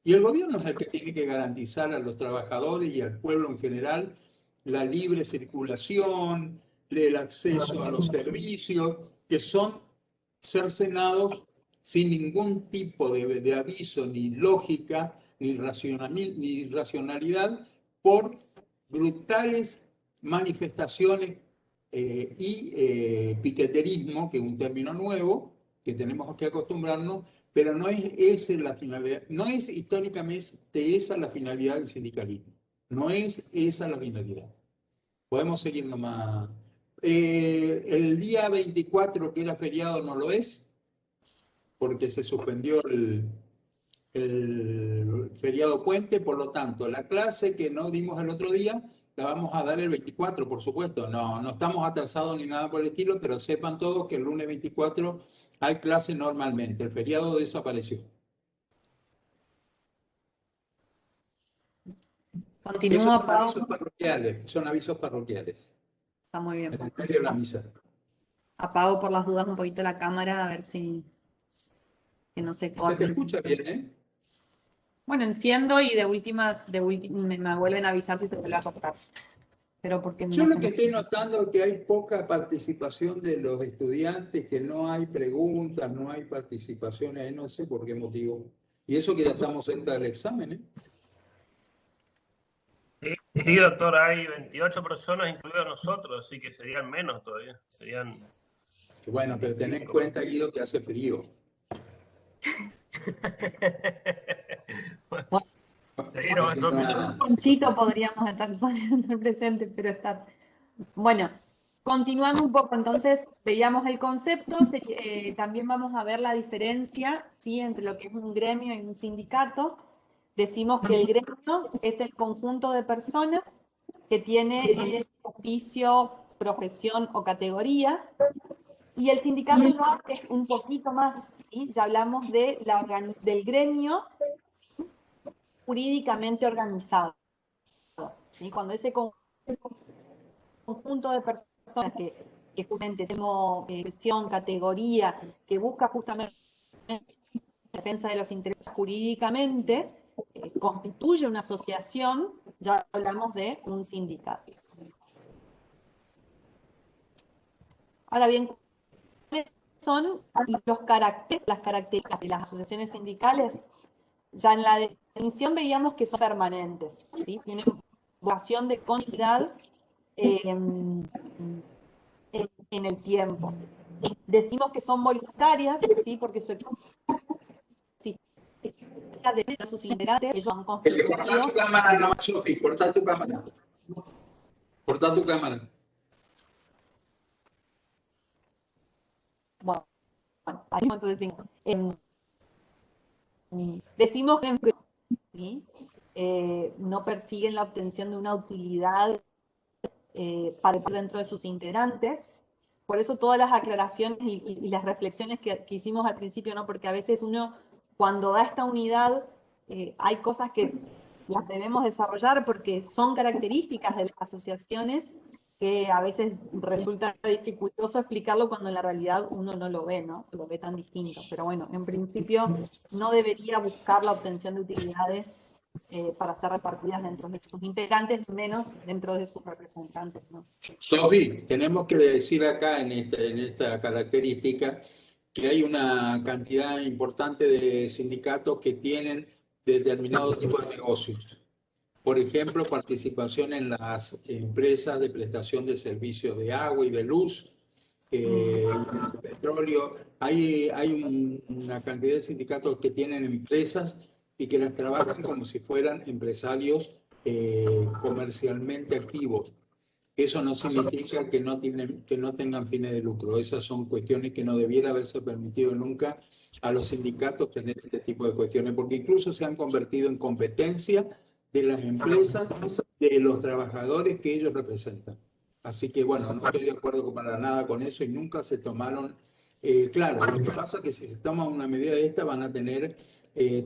Y el gobierno es el que tiene que garantizar a los trabajadores y al pueblo en general la libre circulación, el acceso a los servicios, que son cercenados sin ningún tipo de aviso, ni lógica, ni racionalidad, por brutales manifestaciones y piqueterismo, que es un término nuevo, que tenemos que acostumbrarnos, pero no es esa la finalidad, no es históricamente esa la finalidad del sindicalismo, no es esa la finalidad. Podemos seguir nomás. El día 24, que era feriado, no lo es, porque se suspendió el feriado puente, por lo tanto, la clase que no dimos el otro día, la vamos a dar el 24, por supuesto. No estamos atrasados ni nada por el estilo, pero sepan todos que el lunes 24 hay clase normalmente. El feriado desapareció. Continúa, Pau. Son avisos parroquiales. Está muy bien. En el medio de la misa. Apago por las dudas un poquito la cámara, a ver si que no se corte. Se te escucha bien, ¿eh? Bueno, enciendo y de últimas me vuelven a avisar si se vuelve a cortar. Pero porque Yo no lo que estoy notando es que hay poca participación de los estudiantes, que no hay preguntas, no hay participaciones, no sé por qué motivo. Y eso que ya estamos cerca del examen, ¿eh? Sí, doctor, hay 28 personas, incluidos nosotros, así que serían menos todavía. Serían... Bueno, pero ten en cuenta, Guido, que hace frío. Conchito podríamos estar presentes, pero estar. Bueno, continuando un poco, entonces veíamos el concepto, también vamos a ver la diferencia, ¿sí?, entre lo que es un gremio y un sindicato. Decimos que el gremio es el conjunto de personas que tiene oficio, profesión o categoría, y el sindicato no, es un poquito más, ¿sí? Ya hablamos del gremio, ¿sí?, jurídicamente organizado, ¿sí? Cuando ese conjunto de personas que justamente tenemos gestión, categoría, que busca justamente la defensa de los intereses jurídicamente, constituye una asociación, ya hablamos de un sindicato. Ahora bien, ¿cuáles son los caracteres, las características de las asociaciones sindicales? Ya en la definición veíamos que son permanentes, ¿sí? Tienen vocación de continuidad en el tiempo. Decimos que son voluntarias, ¿sí?, porque su existencia depende de sus integrantes. Ellos han constituido... Corta tu cámara, no, Sofi, corta tu cámara. Corta tu cámara. Bueno, ahí entonces decimos que, ¿sí?, no persiguen la obtención de una utilidad para dentro de sus integrantes. Por eso todas las aclaraciones y las reflexiones que hicimos al principio, ¿no? Porque a veces uno, cuando da esta unidad, hay cosas que las debemos desarrollar porque son características de las asociaciones que a veces resulta dificultoso explicarlo cuando en la realidad uno no lo ve, ¿no? Lo ve tan distinto. Pero bueno, en principio no debería buscar la obtención de utilidades para ser repartidas dentro de sus integrantes, menos dentro de sus representantes, ¿no? Sofi, tenemos que decir acá en esta característica que hay una cantidad importante de sindicatos que tienen determinados tipos de negocios. Por ejemplo, participación en las empresas de prestación de servicios de agua y de luz, petróleo. Hay una cantidad de sindicatos que tienen empresas y que las trabajan como si fueran empresarios comercialmente activos. Eso no significa que no tengan fines de lucro. Esas son cuestiones que no debiera haberse permitido nunca a los sindicatos tener este tipo de cuestiones, porque incluso se han convertido en competencia de las empresas, de los trabajadores que ellos representan. Así que bueno, no estoy de acuerdo para nada con eso y nunca se tomaron. Claro, lo que pasa es que si se toma una medida de esta van a tener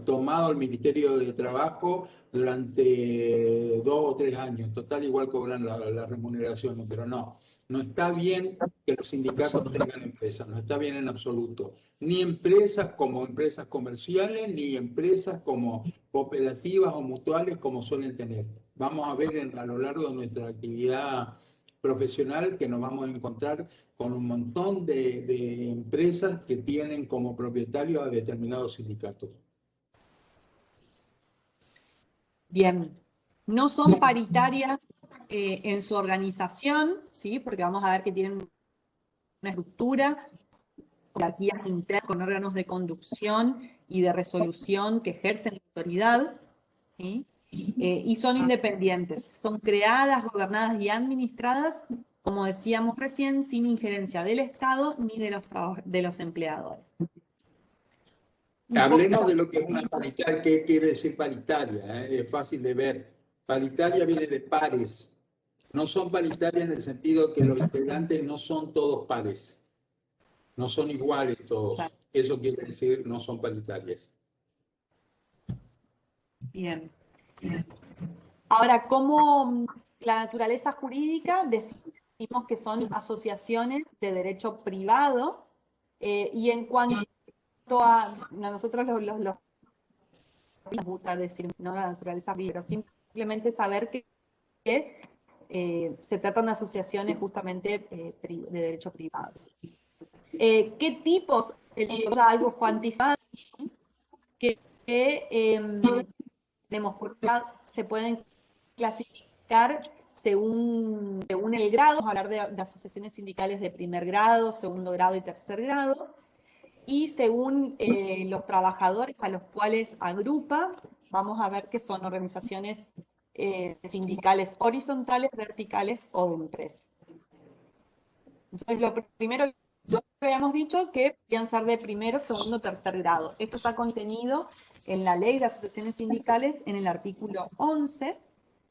tomado el Ministerio de Trabajo durante 2 o 3 años. Total, igual cobran las remuneraciones, pero no está bien que los sindicatos tengan empresas, no está bien en absoluto. Ni empresas como empresas comerciales, ni empresas como cooperativas o mutuales como suelen tener. Vamos a ver a lo largo de nuestra actividad profesional que nos vamos a encontrar con un montón de empresas que tienen como propietarios a determinados sindicatos. Bien, no son paritarias en su organización, ¿sí? Porque vamos a ver que tienen una estructura, jerarquías internas con órganos de conducción y de resolución que ejercen autoridad, ¿sí? Y son independientes, son creadas, gobernadas y administradas, como decíamos recién, sin injerencia del Estado ni de los empleadores. Hablemos de lo que es una paritaria. ¿Qué quiere decir paritaria? Es fácil de ver. Paritaria viene de pares. No son paritarias en el sentido que los integrantes no son todos pares. No son iguales todos. Eso quiere decir no son paritarias. Bien. Ahora, como la naturaleza jurídica, decimos que son asociaciones de derecho privado, y en cuanto a nosotros nos gusta decir, no la naturaleza jurídica, pero simplemente saber que se tratan de asociaciones justamente de derecho privado. ¿Qué tipos? Algo cuantizado que tenemos, porque se pueden clasificar según el grado. Vamos a hablar de asociaciones sindicales de primer grado, segundo grado y tercer grado. Y según los trabajadores a los cuales agrupa, vamos a ver que son organizaciones sindicales horizontales, verticales o de empresa. Entonces, lo primero que habíamos dicho que podían ser de primero, segundo, tercer grado. Esto está contenido en la Ley de Asociaciones Sindicales en el artículo 11,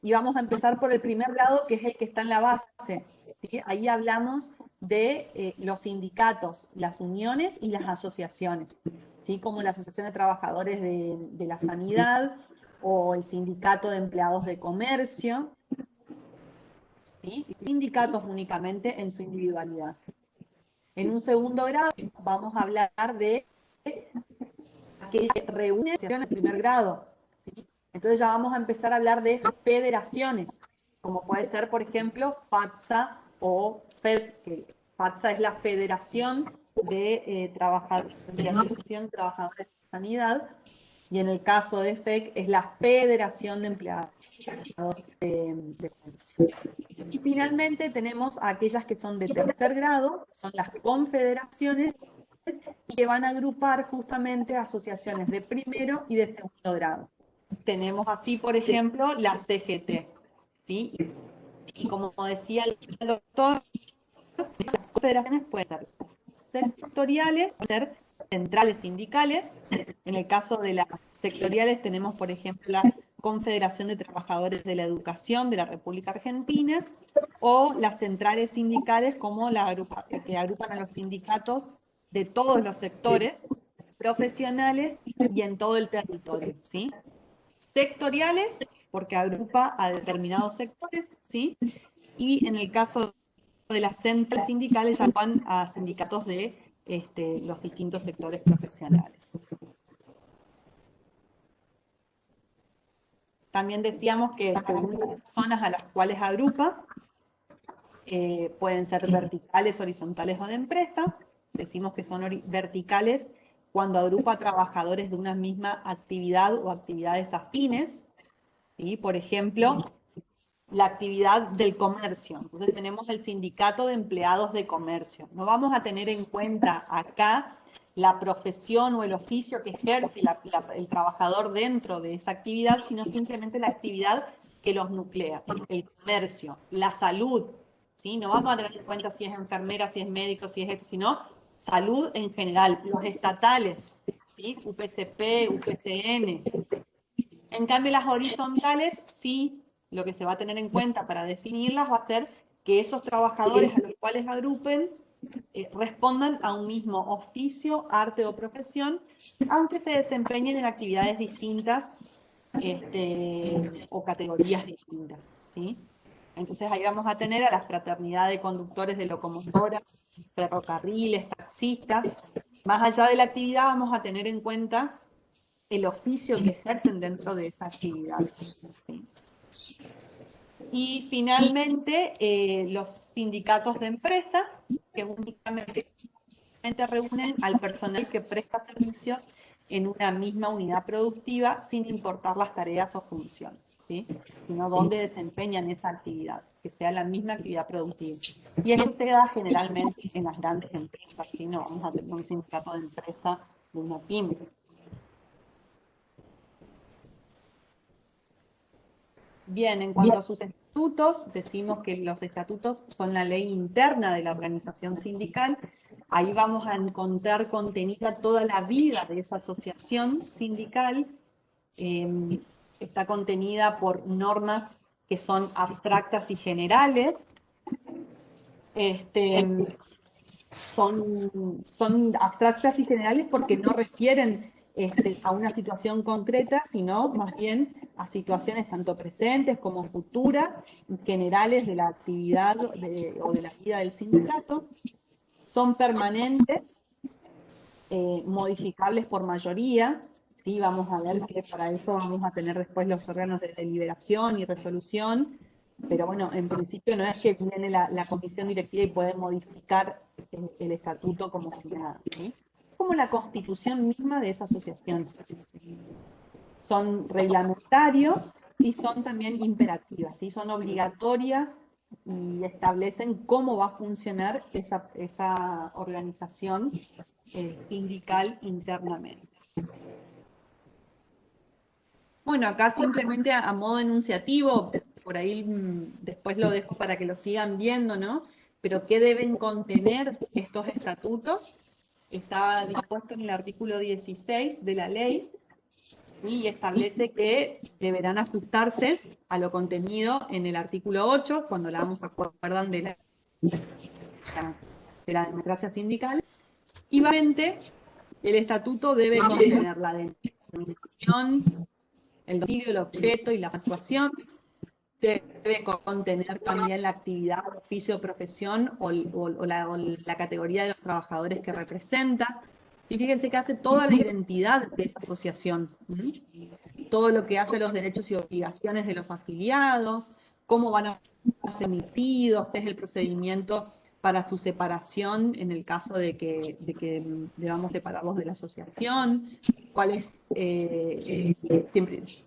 y vamos a empezar por el primer grado, que es el que está en la base, ¿sí? Ahí hablamos de los sindicatos, las uniones y las asociaciones, ¿sí? Como la Asociación de Trabajadores de la Sanidad o el Sindicato de Empleados de Comercio, ¿sí? Sindicatos únicamente en su individualidad. En un segundo grado vamos a hablar de aquellas que reúnen en primer grado, ¿sí? Entonces ya vamos a empezar a hablar de federaciones, como puede ser, por ejemplo, FATSA o FED, que FATSA es la Federación de Trabajadores, de la Asociación de Trabajadores de Sanidad, y en el caso de FEC es la Federación de Empleados de Comercio. Y finalmente tenemos a aquellas que son de tercer grado, son las confederaciones, y que van a agrupar justamente asociaciones de primero y de segundo grado. Tenemos así, por ejemplo, la CGT, ¿sí? Y como decía el doctor, las confederaciones pueden ser sectoriales, pueden ser centrales sindicales. En el caso de las sectoriales tenemos, por ejemplo, la Confederación de Trabajadores de la Educación de la República Argentina, o las centrales sindicales como que agrupan a los sindicatos de todos los sectores profesionales y en todo el territorio, ¿sí? Sectoriales, porque agrupa a determinados sectores, ¿sí? Y en el caso de las centrales sindicales, ya van a sindicatos de los distintos sectores profesionales. También decíamos que según las personas a las cuales agrupa, pueden ser verticales, horizontales o de empresa. decimos que son verticales cuando agrupa trabajadores de una misma actividad o actividades afines, ¿sí? Por ejemplo, la actividad del comercio. Entonces tenemos el sindicato de empleados de comercio. No vamos a tener en cuenta acá la profesión o el oficio que ejerce el trabajador dentro de esa actividad, sino simplemente la actividad que los nuclea, el comercio, la salud, ¿sí? No vamos a tener en cuenta si es enfermera, si es médico, si es esto, sino salud en general, los estatales, ¿sí? UPCP, UPCN. En cambio, las horizontales, sí, lo que se va a tener en cuenta para definirlas va a ser que esos trabajadores a los cuales agrupen respondan a un mismo oficio, arte o profesión, aunque se desempeñen en actividades distintas o categorías distintas, ¿sí? Entonces ahí vamos a tener a la fraternidad de conductores de locomotoras, ferrocarriles, taxistas. Más allá de la actividad vamos a tener en cuenta el oficio que ejercen dentro de esa actividad, ¿sí? Y finalmente, los sindicatos de empresa, que únicamente reúnen al personal que presta servicios en una misma unidad productiva, sin importar las tareas o funciones, ¿sí? Sino dónde desempeñan esa actividad, que sea la misma actividad productiva. Y eso se da generalmente en las grandes empresas, si no vamos a tener un sindicato de empresa de una pyme. Bien, en cuanto a sus estatutos, decimos que los estatutos son la ley interna de la organización sindical. Ahí vamos a encontrar contenida toda la vida de esa asociación sindical. Está contenida por normas que son abstractas y generales. Son abstractas y generales porque no refieren a una situación concreta, sino más bien a situaciones tanto presentes como futuras, generales de la actividad o de la vida del sindicato. Son permanentes, modificables por mayoría, ¿sí? Vamos a ver que para eso vamos a tener después los órganos de deliberación y resolución, pero bueno, en principio no es que viene la comisión directiva y puede modificar el estatuto como si nada, ¿sí? Como la constitución misma de esa asociación. Son reglamentarios y son también imperativas, ¿sí? Son obligatorias y establecen cómo va a funcionar esa organización sindical internamente. Bueno, acá simplemente a modo enunciativo, por ahí después lo dejo para que lo sigan viendo, ¿no? Pero ¿qué deben contener estos estatutos? Está dispuesto en el artículo 16 de la ley, y establece que deberán ajustarse a lo contenido en el artículo 8, cuando hablamos, ¿se acuerdan de la democracia sindical? Y obviamente el estatuto debe contener la denominación, el domicilio, el objeto y la actuación. Debe contener también la actividad, oficio, profesión o la categoría de los trabajadores que representa. Y fíjense que hace toda la identidad de esa asociación. Todo lo que hace los derechos y obligaciones de los afiliados, cómo van a ser emitidos, qué es el procedimiento para su separación en el caso de que debamos separarlos de la asociación, cuál es,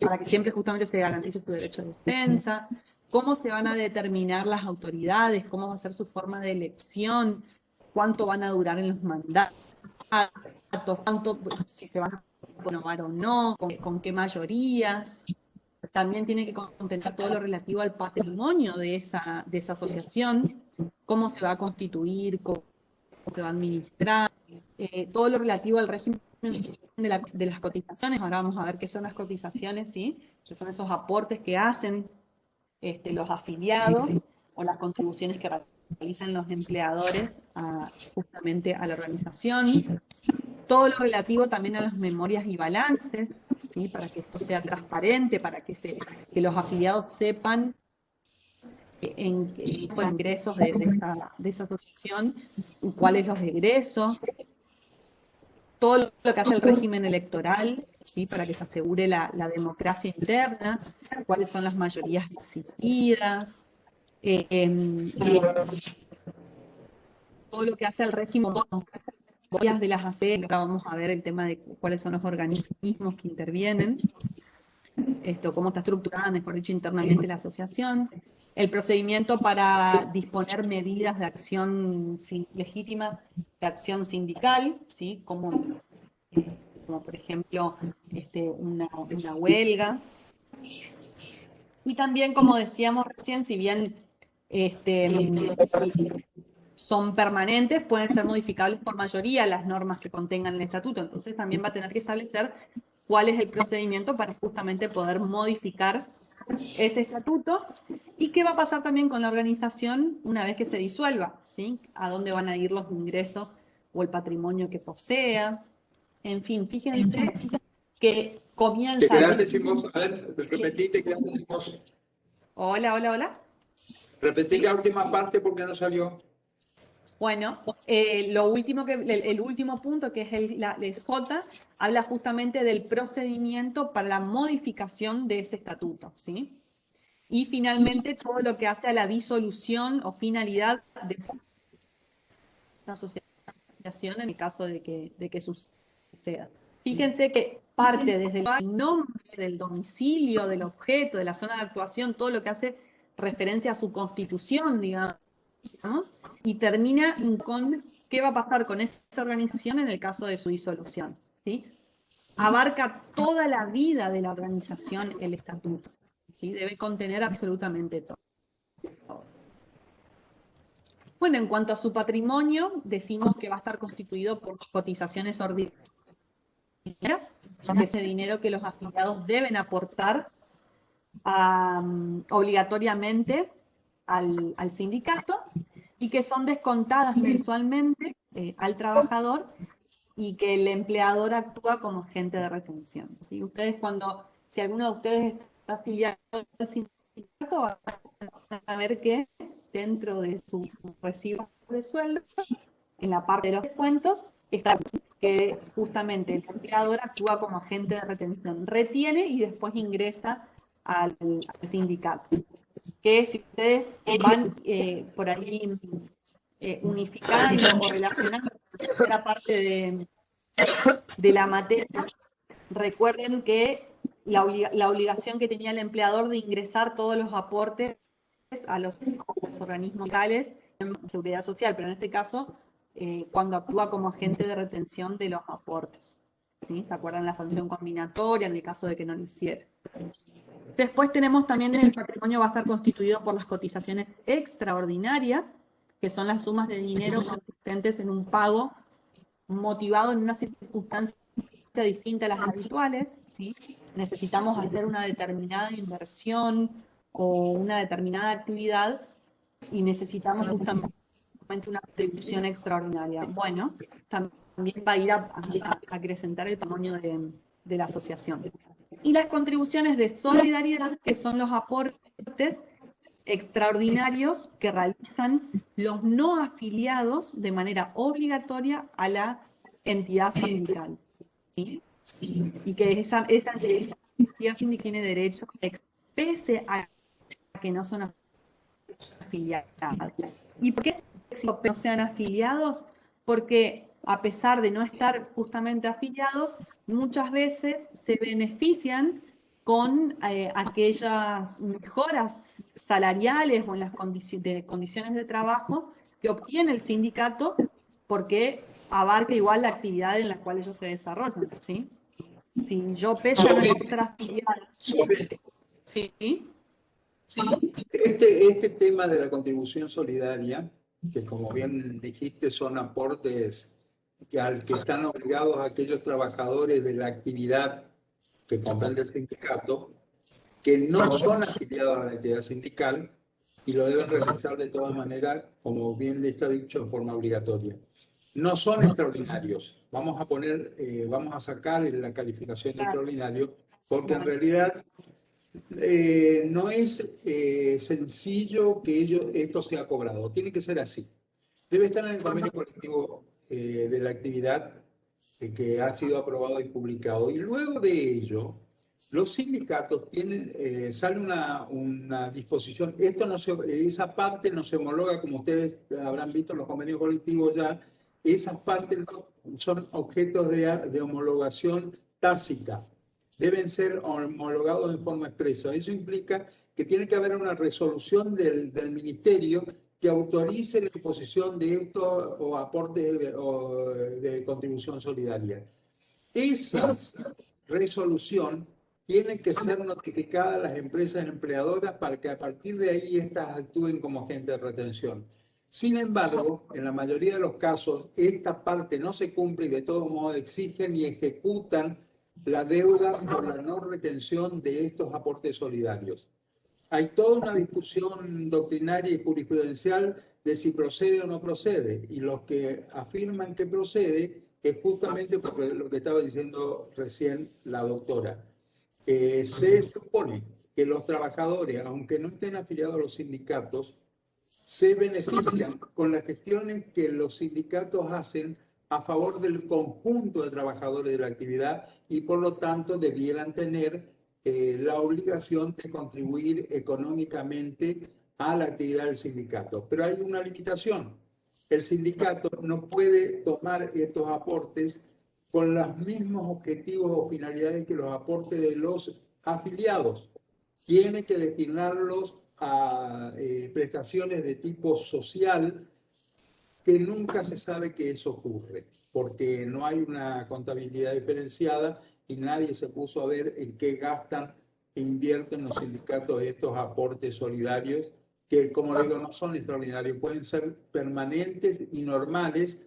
para que siempre justamente se garantice su derecho de defensa, cómo se van a determinar las autoridades, cómo va a ser su forma de elección, cuánto van a durar en los mandatos, cuánto, si se van a renovar o no, con qué mayorías. También tiene que contener todo lo relativo al patrimonio de esa asociación, cómo se va a constituir, cómo se va a administrar, todo lo relativo al régimen de las cotizaciones. Ahora vamos a ver qué son las cotizaciones, ¿sí? Que son esos aportes que hacen los afiliados o las contribuciones que realizan los empleadores justamente a la organización. Todo lo relativo también a las memorias y balances, ¿sí? Para que esto sea transparente, para que los afiliados sepan en qué tipo de ingresos de esa asociación, cuáles los egresos, todo lo que hace el régimen electoral, ¿sí? Para que se asegure la democracia interna, cuáles son las mayorías exigidas, todo lo que hace el régimen de las ACE, ahora vamos a ver el tema de cuáles son los organismos que intervienen, cómo está estructurada, mejor dicho, internamente la asociación, el procedimiento para disponer medidas de acción legítimas, de acción sindical, ¿sí? Como por ejemplo una huelga. Y también, como decíamos recién, si bien son permanentes, pueden ser modificables por mayoría las normas que contengan el estatuto. Entonces también va a tener que establecer cuál es el procedimiento para justamente poder modificar ese estatuto. ¿Y qué va a pasar también con la organización una vez que se disuelva? ¿Sí? ¿A dónde van a ir los ingresos o el patrimonio que posea? En fin, fíjense que comienza... Te quedaste sin voz. A ver, repetí, te quedaste sin voz. Hola, hola, hola. Repetí la última parte porque no salió. Bueno, el último punto, que es la J, habla justamente del procedimiento para la modificación de ese estatuto, ¿sí? Y finalmente todo lo que hace a la disolución o finalidad de esa asociación en el caso de que suceda. Fíjense que parte desde el nombre del domicilio, del objeto, de la zona de actuación, todo lo que hace referencia a su constitución, digamos, y termina con qué va a pasar con esa organización en el caso de su disolución, ¿sí? Abarca toda la vida de la organización el estatuto, ¿sí? Debe contener absolutamente todo. Bueno, en cuanto a su patrimonio, decimos que va a estar constituido por cotizaciones ordinarias, que es el dinero que los afiliados deben aportar obligatoriamente al sindicato, y que son descontadas mensualmente al trabajador, y que el empleador actúa como agente de retención. ¿Sí? Ustedes si alguno de ustedes está afiliado al sindicato, van a ver que dentro de su recibo de sueldo, en la parte de los descuentos, está que justamente el empleador actúa como agente de retención, retiene y después ingresa al sindicato. Que si ustedes van por ahí unificando o relacionando la tercera parte de la materia, recuerden que la obligación que tenía el empleador de ingresar todos los aportes a los organismos locales en seguridad social, pero en este caso cuando actúa como agente de retención de los aportes, ¿sí? ¿Se acuerdan la sanción combinatoria en el caso de que no lo hiciera? Después tenemos también el patrimonio va a estar constituido por las cotizaciones extraordinarias, que son las sumas de dinero consistentes en un pago motivado en una circunstancia distinta a las habituales, ¿sí? Necesitamos hacer una determinada inversión o una determinada actividad y necesitamos justamente una contribución extraordinaria. Bueno, también va a ir a acrecentar el patrimonio de la asociación. Y las contribuciones de solidaridad, que son los aportes extraordinarios que realizan los no afiliados de manera obligatoria a la entidad sindical, ¿sí? Y que esa entidad sindical tiene derecho, pese a que no son afiliados. ¿Y por qué no sean afiliados? Porque a pesar de no estar justamente afiliados, muchas veces se benefician con aquellas mejoras salariales o en las condiciones de trabajo que obtiene el sindicato, porque abarca igual la actividad en la cual ellos se desarrollan, ¿sí? Si yo pese a no estar afiliado, ¿sí? Este tema de la contribución solidaria, que como bien dijiste son aportes al que están obligados aquellos trabajadores de la actividad que comprende el sindicato, que no son afiliados a la entidad sindical y lo deben realizar de todas maneras, como bien le está dicho, en forma obligatoria. No son extraordinarios. Vamos a sacar la calificación de extraordinario, porque en realidad no es sencillo que esto sea cobrado. Tiene que ser así. Debe estar en el convenio colectivo de la actividad que ha sido aprobado y publicado. Y luego de ello, los sindicatos sale una disposición. Esa parte no se homologa, como ustedes habrán visto en los convenios colectivos ya, esas partes son objetos de homologación tácita. Deben ser homologados en forma expresa. Eso implica que tiene que haber una resolución del ministerio que autorice la imposición de estos o aportes de contribución solidaria. Esa resolución tiene que ser notificada a las empresas empleadoras para que a partir de ahí éstas actúen como agentes de retención. Sin embargo, en la mayoría de los casos, esta parte no se cumple y de todo modo exigen y ejecutan la deuda por la no retención de estos aportes solidarios. Hay toda una discusión doctrinaria y jurisprudencial de si procede o no procede, y los que afirman que procede es justamente porque lo que estaba diciendo recién la doctora. Se supone que los trabajadores, aunque no estén afiliados a los sindicatos, se benefician con las gestiones que los sindicatos hacen a favor del conjunto de trabajadores de la actividad y por lo tanto debieran tener la obligación de contribuir económicamente a la actividad del sindicato. Pero hay una limitación. El sindicato no puede tomar estos aportes con los mismos objetivos o finalidades que los aportes de los afiliados. Tiene que destinarlos a prestaciones de tipo social, que nunca se sabe que eso ocurre, porque no hay una contabilidad diferenciada y nadie se puso a ver en qué gastan e invierten los sindicatos estos aportes solidarios, que como digo no son extraordinarios, pueden ser permanentes y normales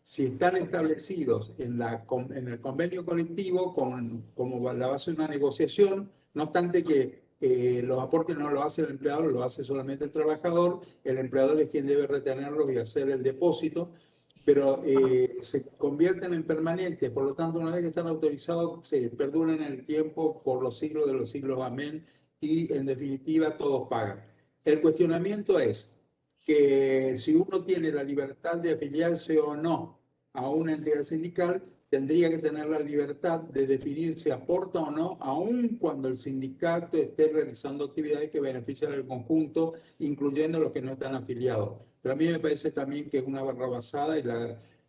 si están establecidos en el convenio colectivo como la base de una negociación, no obstante que los aportes no lo hace el empleador, lo hace solamente el trabajador. El empleador es quien debe retenerlos y hacer el depósito, pero se convierten en permanentes. Por lo tanto, una vez que están autorizados, se perduran en el tiempo por los siglos de los siglos. Amén. Y en definitiva, todos pagan. El cuestionamiento es que si uno tiene la libertad de afiliarse o no a una entidad sindical, tendría que tener la libertad de definir si aporta o no, aun cuando el sindicato esté realizando actividades que benefician al conjunto, incluyendo los que no están afiliados. Pero a mí me parece también que es una barrabasada y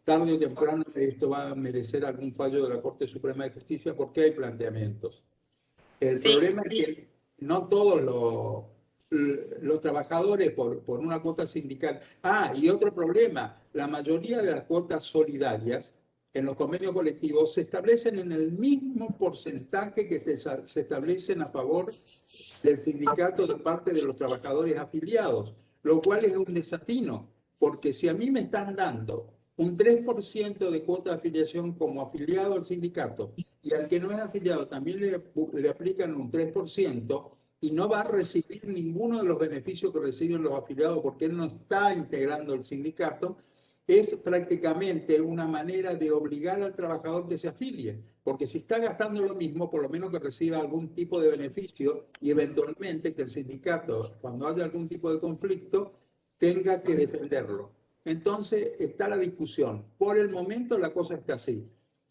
tarde o temprano esto va a merecer algún fallo de la Corte Suprema de Justicia porque hay planteamientos. El problema es que no todos los trabajadores por una cuota sindical. Y otro problema, la mayoría de las cuotas solidarias en los convenios colectivos se establecen en el mismo porcentaje que se establecen a favor del sindicato de parte de los trabajadores afiliados, lo cual es un desatino, porque si a mí me están dando un 3% de cuota de afiliación como afiliado al sindicato y al que no es afiliado también le aplican un 3%, y no va a recibir ninguno de los beneficios que reciben los afiliados porque él no está integrando el sindicato, es prácticamente una manera de obligar al trabajador que se afilie, porque si está gastando lo mismo, por lo menos que reciba algún tipo de beneficio y eventualmente que el sindicato, cuando haya algún tipo de conflicto, tenga que defenderlo. Entonces está la discusión. Por el momento la cosa está así.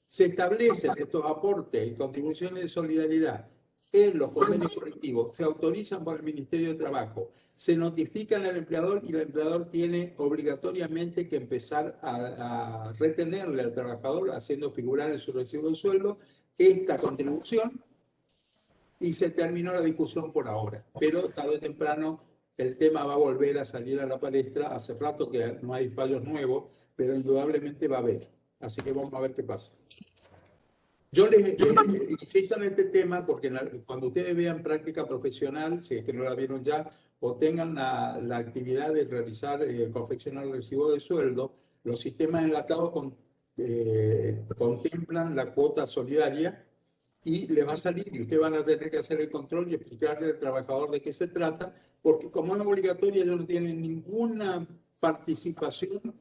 Se establecen estos aportes y contribuciones de solidaridad en los convenios colectivos, se autorizan por el Ministerio de Trabajo, se notifican al empleador y el empleador tiene obligatoriamente que empezar a retenerle al trabajador, haciendo figurar en su recibo de sueldo esta contribución, y se terminó la discusión por ahora. Pero tarde o temprano el tema va a volver a salir a la palestra. Hace rato que no hay fallos nuevos, pero indudablemente va a haber. Así que vamos a ver qué pasa. Yo les insisto en este tema porque cuando ustedes vean práctica profesional, si es que no la vieron ya, o tengan la actividad de realizar, confeccionar el recibo de sueldo, los sistemas enlatados contemplan la cuota solidaria y les va a salir y ustedes van a tener que hacer el control y explicarle al trabajador de qué se trata, porque como es obligatoria ellos no tienen ninguna participación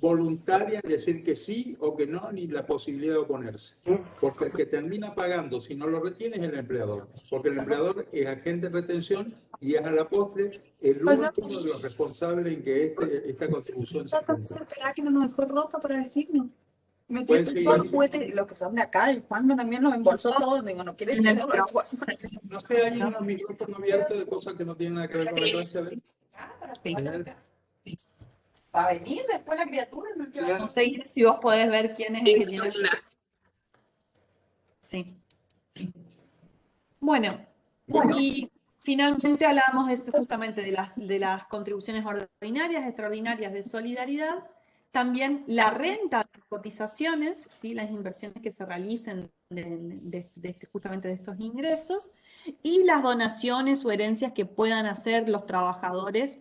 voluntaria en decir que sí o que no, ni la posibilidad de oponerse. Porque el que termina pagando, si no lo retiene, es el empleador. Porque el empleador es agente de retención y es a la postre el último de los responsables en que esta contribución se cumpla. Esperar que no nos dejó ropa para vestirnos. Pueden seguir. Todos los juguetes, los que son de acá, el Juan también los embolsó todos. Digo, no quiere tener. No sé, hay unos micrófonos abiertos de cosas que no tienen nada que ver con la clase. Va a venir después la criatura. ¿No? Claro. No sé si vos podés ver quién es el que tiene. Una. Sí. Bueno, y finalmente hablamos justamente de las contribuciones ordinarias, extraordinarias de solidaridad, también la renta de cotizaciones, ¿sí? Las inversiones que se realicen justamente de estos ingresos, y las donaciones o herencias que puedan hacer los trabajadores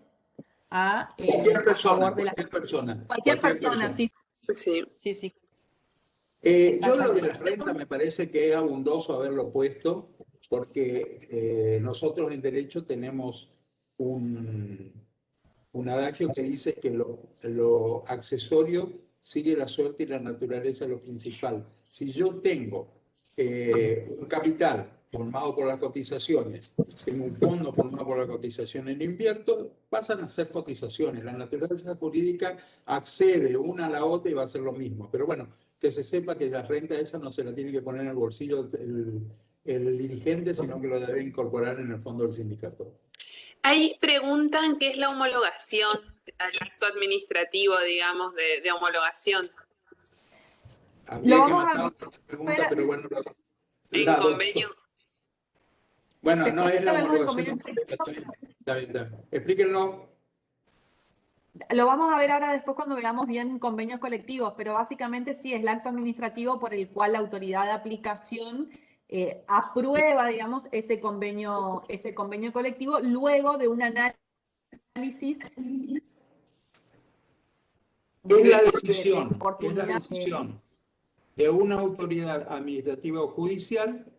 Cualquier persona, favor de cualquier persona, sí. Sí. Sí, sí. Yo lo de la renta me parece que es abundoso haberlo puesto, porque nosotros en derecho tenemos un adagio que dice que lo accesorio sigue la suerte y la naturaleza lo principal. Si yo tengo un capital formado por las cotizaciones, tengo un fondo formado por las cotizaciones, lo invierto, pasan a ser cotizaciones. La naturaleza jurídica accede una a la otra y va a ser lo mismo. Pero bueno, que se sepa que la renta esa no se la tiene que poner en el bolsillo el dirigente, sino que lo debe incorporar en el fondo del sindicato. Ahí preguntan qué es la homologación, el acto administrativo, digamos, de homologación. Habría que matar otra pregunta, pero bueno. En convenio. Bueno, no es la ¿Te homologación. Está bien. Explíquenlo. Lo vamos a ver ahora después cuando veamos bien convenios colectivos, pero básicamente sí es el acto administrativo por el cual la autoridad de aplicación aprueba, digamos, ese convenio colectivo luego de un análisis Es la de decisión oportunidad. de una autoridad administrativa o judicial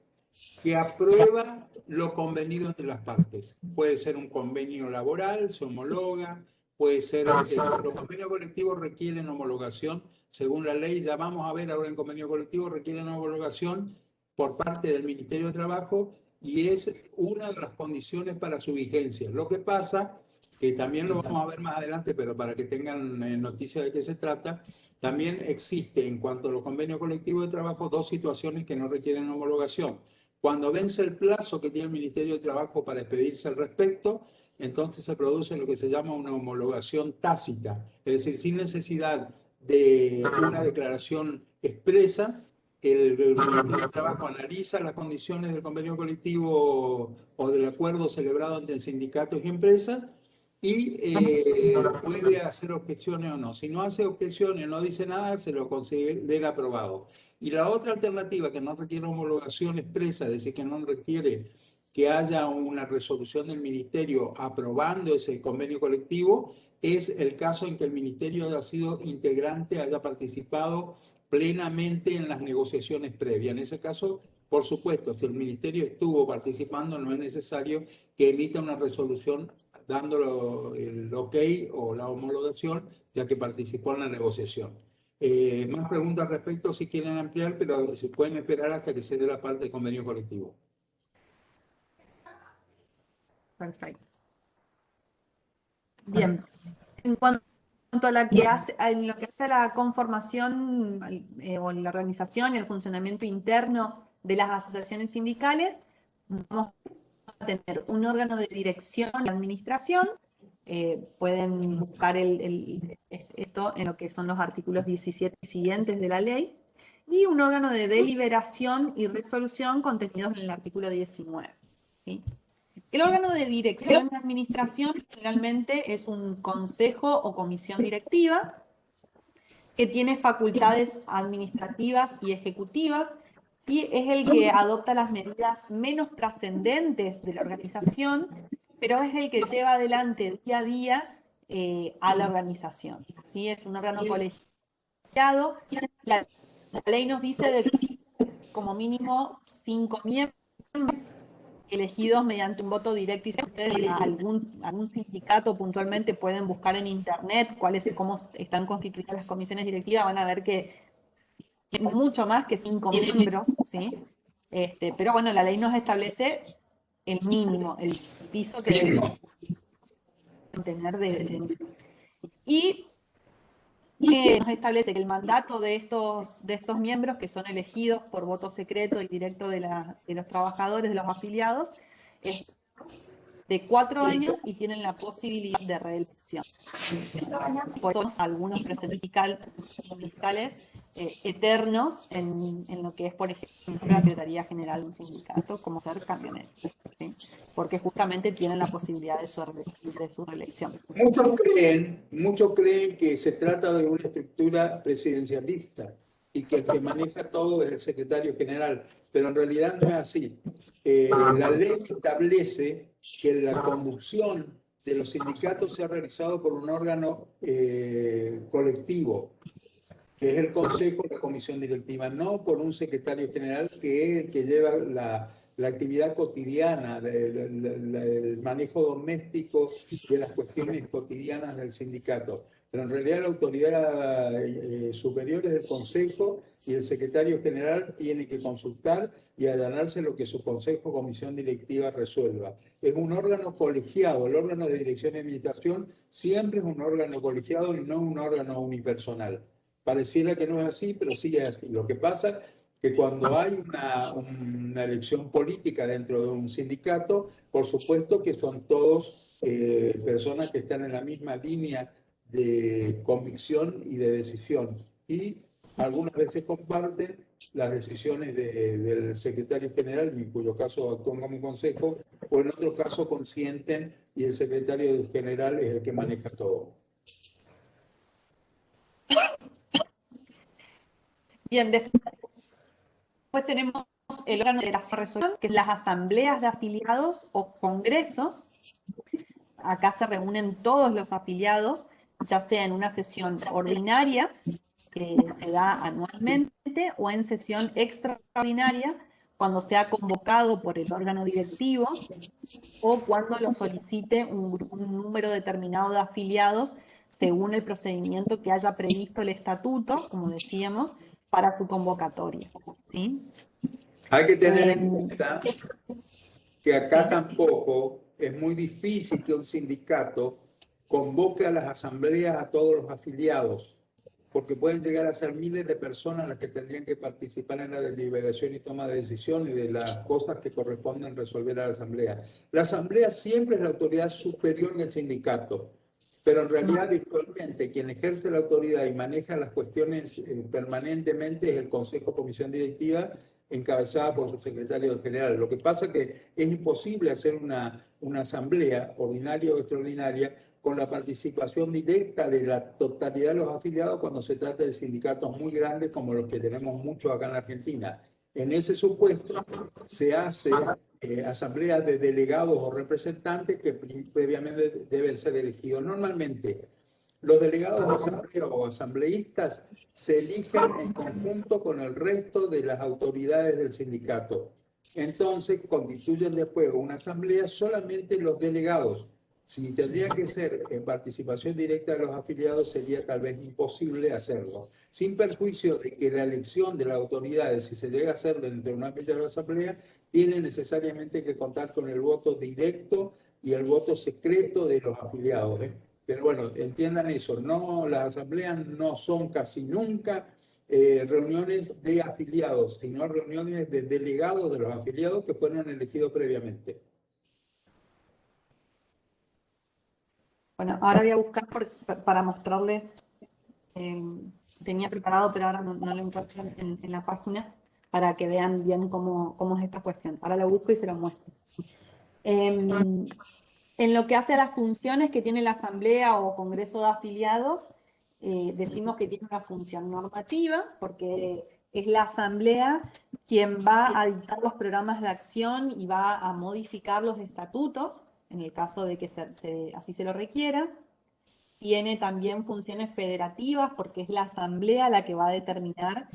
que aprueba lo convenido entre las partes. Puede ser un convenio laboral, se homologa, puede ser... los convenios colectivos requieren homologación, según la ley, ya vamos a ver ahora el convenio colectivo, requieren homologación por parte del Ministerio de Trabajo y es una de las condiciones para su vigencia. Lo que pasa, que también lo vamos a ver más adelante, pero para que tengan noticia de qué se trata, también existe en cuanto a los convenios colectivos de trabajo dos situaciones que no requieren homologación. Cuando vence el plazo que tiene el Ministerio de Trabajo para expedirse al respecto, entonces se produce lo que se llama una homologación tácita, es decir, sin necesidad de una declaración expresa, el Ministerio de Trabajo analiza las condiciones del convenio colectivo o del acuerdo celebrado entre sindicatos y empresas y puede hacer objeciones o no. Si no hace objeciones, no dice nada, se lo considera aprobado. Y la otra alternativa que no requiere homologación expresa, es decir, que no requiere que haya una resolución del Ministerio aprobando ese convenio colectivo, es el caso en que el Ministerio haya sido integrante, haya participado plenamente en las negociaciones previas. En ese caso, por supuesto, si el Ministerio estuvo participando, no es necesario que emita una resolución dando el ok o la homologación, ya que participó en la negociación. Más preguntas al respecto si quieren ampliar, pero se pueden esperar hasta que se dé la parte de convenio colectivo. Perfecto. Bien. En cuanto a lo que hace a la conformación o la organización y el funcionamiento interno de las asociaciones sindicales, vamos a tener un órgano de dirección y administración. Pueden buscar esto en lo que son los artículos 17 y siguientes de la ley, y un órgano de deliberación y resolución contenidos en el artículo 19. ¿Sí? El órgano de dirección y administración generalmente es un consejo o comisión directiva que tiene facultades administrativas y ejecutivas, y es el que adopta las medidas menos trascendentes de la organización, pero es el que lleva adelante día a día a la organización. ¿Sí? Es un órgano colegiado. La ley nos dice de como mínimo 5 miembros elegidos mediante un voto directo, y si ustedes algún sindicato puntualmente pueden buscar en internet cómo están constituidas las comisiones directivas, van a ver que es mucho más que 5 miembros, ¿sí? Pero bueno, la ley nos establece el mínimo, el piso que debe tener y nos establece que el mandato de estos miembros, que son elegidos por voto secreto y directo de los trabajadores, de los afiliados, es de 4 años y tienen la posibilidad de reelección. Por eso algunos preceptos fiscales eternos en lo que es, por ejemplo, la Secretaría General de un sindicato, como ser camioneros, ¿sí? Porque justamente tienen la posibilidad de su reelección. Muchos creen que se trata de una estructura presidencialista y que el que maneja todo es el secretario general, pero en realidad no es así. La ley establece que la conducción de los sindicatos se ha realizado por un órgano colectivo, que es el consejo o la comisión directiva, no por un secretario general que es el que lleva la actividad cotidiana, el manejo doméstico de las cuestiones cotidianas del sindicato. Pero en realidad la autoridad superior es el consejo y el secretario general tiene que consultar y allanarse lo que su consejo o comisión directiva resuelva. Es un órgano colegiado, el órgano de dirección y administración siempre es un órgano colegiado y no un órgano unipersonal. Pareciera que no es así, pero sí es así. Lo que pasa es que cuando hay una elección política dentro de un sindicato, por supuesto que son todos personas que están en la misma línea de convicción y de decisión. Y algunas veces comparten las decisiones del secretario general, en cuyo caso actúan como consejo, o en otro caso consienten y el secretario general es el que maneja todo. Bien, después tenemos el órgano de la resolución, que es las asambleas de afiliados o congresos. Acá se reúnen todos los afiliados, ya sea en una sesión ordinaria, que se da anualmente, o en sesión extraordinaria, cuando sea convocado por el órgano directivo, o cuando lo solicite un número determinado de afiliados, según el procedimiento que haya previsto el estatuto, como decíamos, para su convocatoria, ¿sí? Hay que tener en cuenta que acá tampoco es muy difícil que un sindicato convoque a las asambleas a todos los afiliados, porque pueden llegar a ser miles de personas las que tendrían que participar en la deliberación y toma de decisiones de las cosas que corresponden resolver a la asamblea. La asamblea siempre es la autoridad superior del sindicato, pero en realidad, actualmente, quien ejerce la autoridad y maneja las cuestiones permanentemente es el Consejo Comisión Directiva, encabezada por su secretario general. Lo que pasa es que es imposible hacer una asamblea ordinaria o extraordinaria con la participación directa de la totalidad de los afiliados cuando se trata de sindicatos muy grandes como los que tenemos muchos acá en la Argentina. En ese supuesto se hace asambleas de delegados o representantes que previamente deben ser elegidos. Normalmente los delegados de asamblea o asambleístas se eligen en conjunto con el resto de las autoridades del sindicato. Entonces constituyen después una asamblea solamente los delegados. Si tendría que ser en participación directa de los afiliados, sería tal vez imposible hacerlo. Sin perjuicio de que la elección de las autoridades, si se llega a hacer dentro de una de la asamblea, tiene necesariamente que contar con el voto directo y el voto secreto de los afiliados. Pero bueno, entiendan eso, no, las asambleas no son casi nunca reuniones de afiliados, sino reuniones de delegados de los afiliados que fueron elegidos previamente. Bueno, ahora voy a buscar para mostrarles, tenía preparado, pero ahora no lo encuentro en la página, para que vean bien cómo es esta cuestión. Ahora lo busco y se lo muestro. En lo que hace a las funciones que tiene la asamblea o congreso de afiliados, decimos que tiene una función normativa, porque es la asamblea quien va a dictar los programas de acción y va a modificar los estatutos, en el caso de que así se lo requiera. Tiene también funciones federativas, porque es la asamblea la que va a determinar,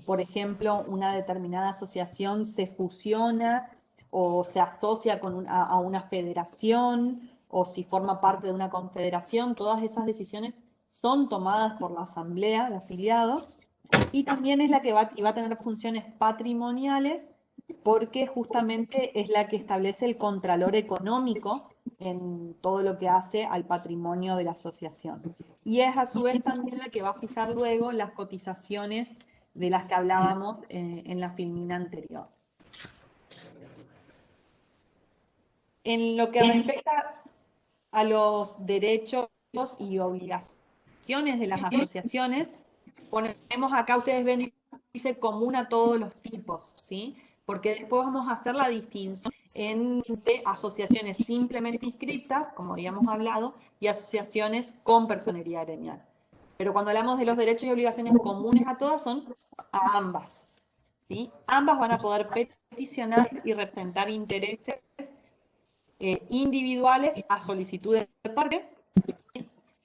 por ejemplo, una determinada asociación se fusiona o se asocia a una federación, o si forma parte de una confederación. Todas esas decisiones son tomadas por la asamblea de afiliados, y también es la que va a tener funciones patrimoniales, porque justamente es la que establece el contralor económico en todo lo que hace al patrimonio de la asociación. Y es a su vez también la que va a fijar luego las cotizaciones de las que hablábamos en la filmina anterior. En lo que respecta a los derechos y obligaciones de las asociaciones, ponemos acá, ustedes ven, dice común a todos los tipos, ¿sí? Porque después vamos a hacer la distinción entre asociaciones simplemente inscritas, como habíamos hablado, y asociaciones con personería gremial. Pero cuando hablamos de los derechos y obligaciones comunes a todas, son a ambas, ¿sí? Ambas van a poder peticionar y representar intereses individuales a solicitud de parte.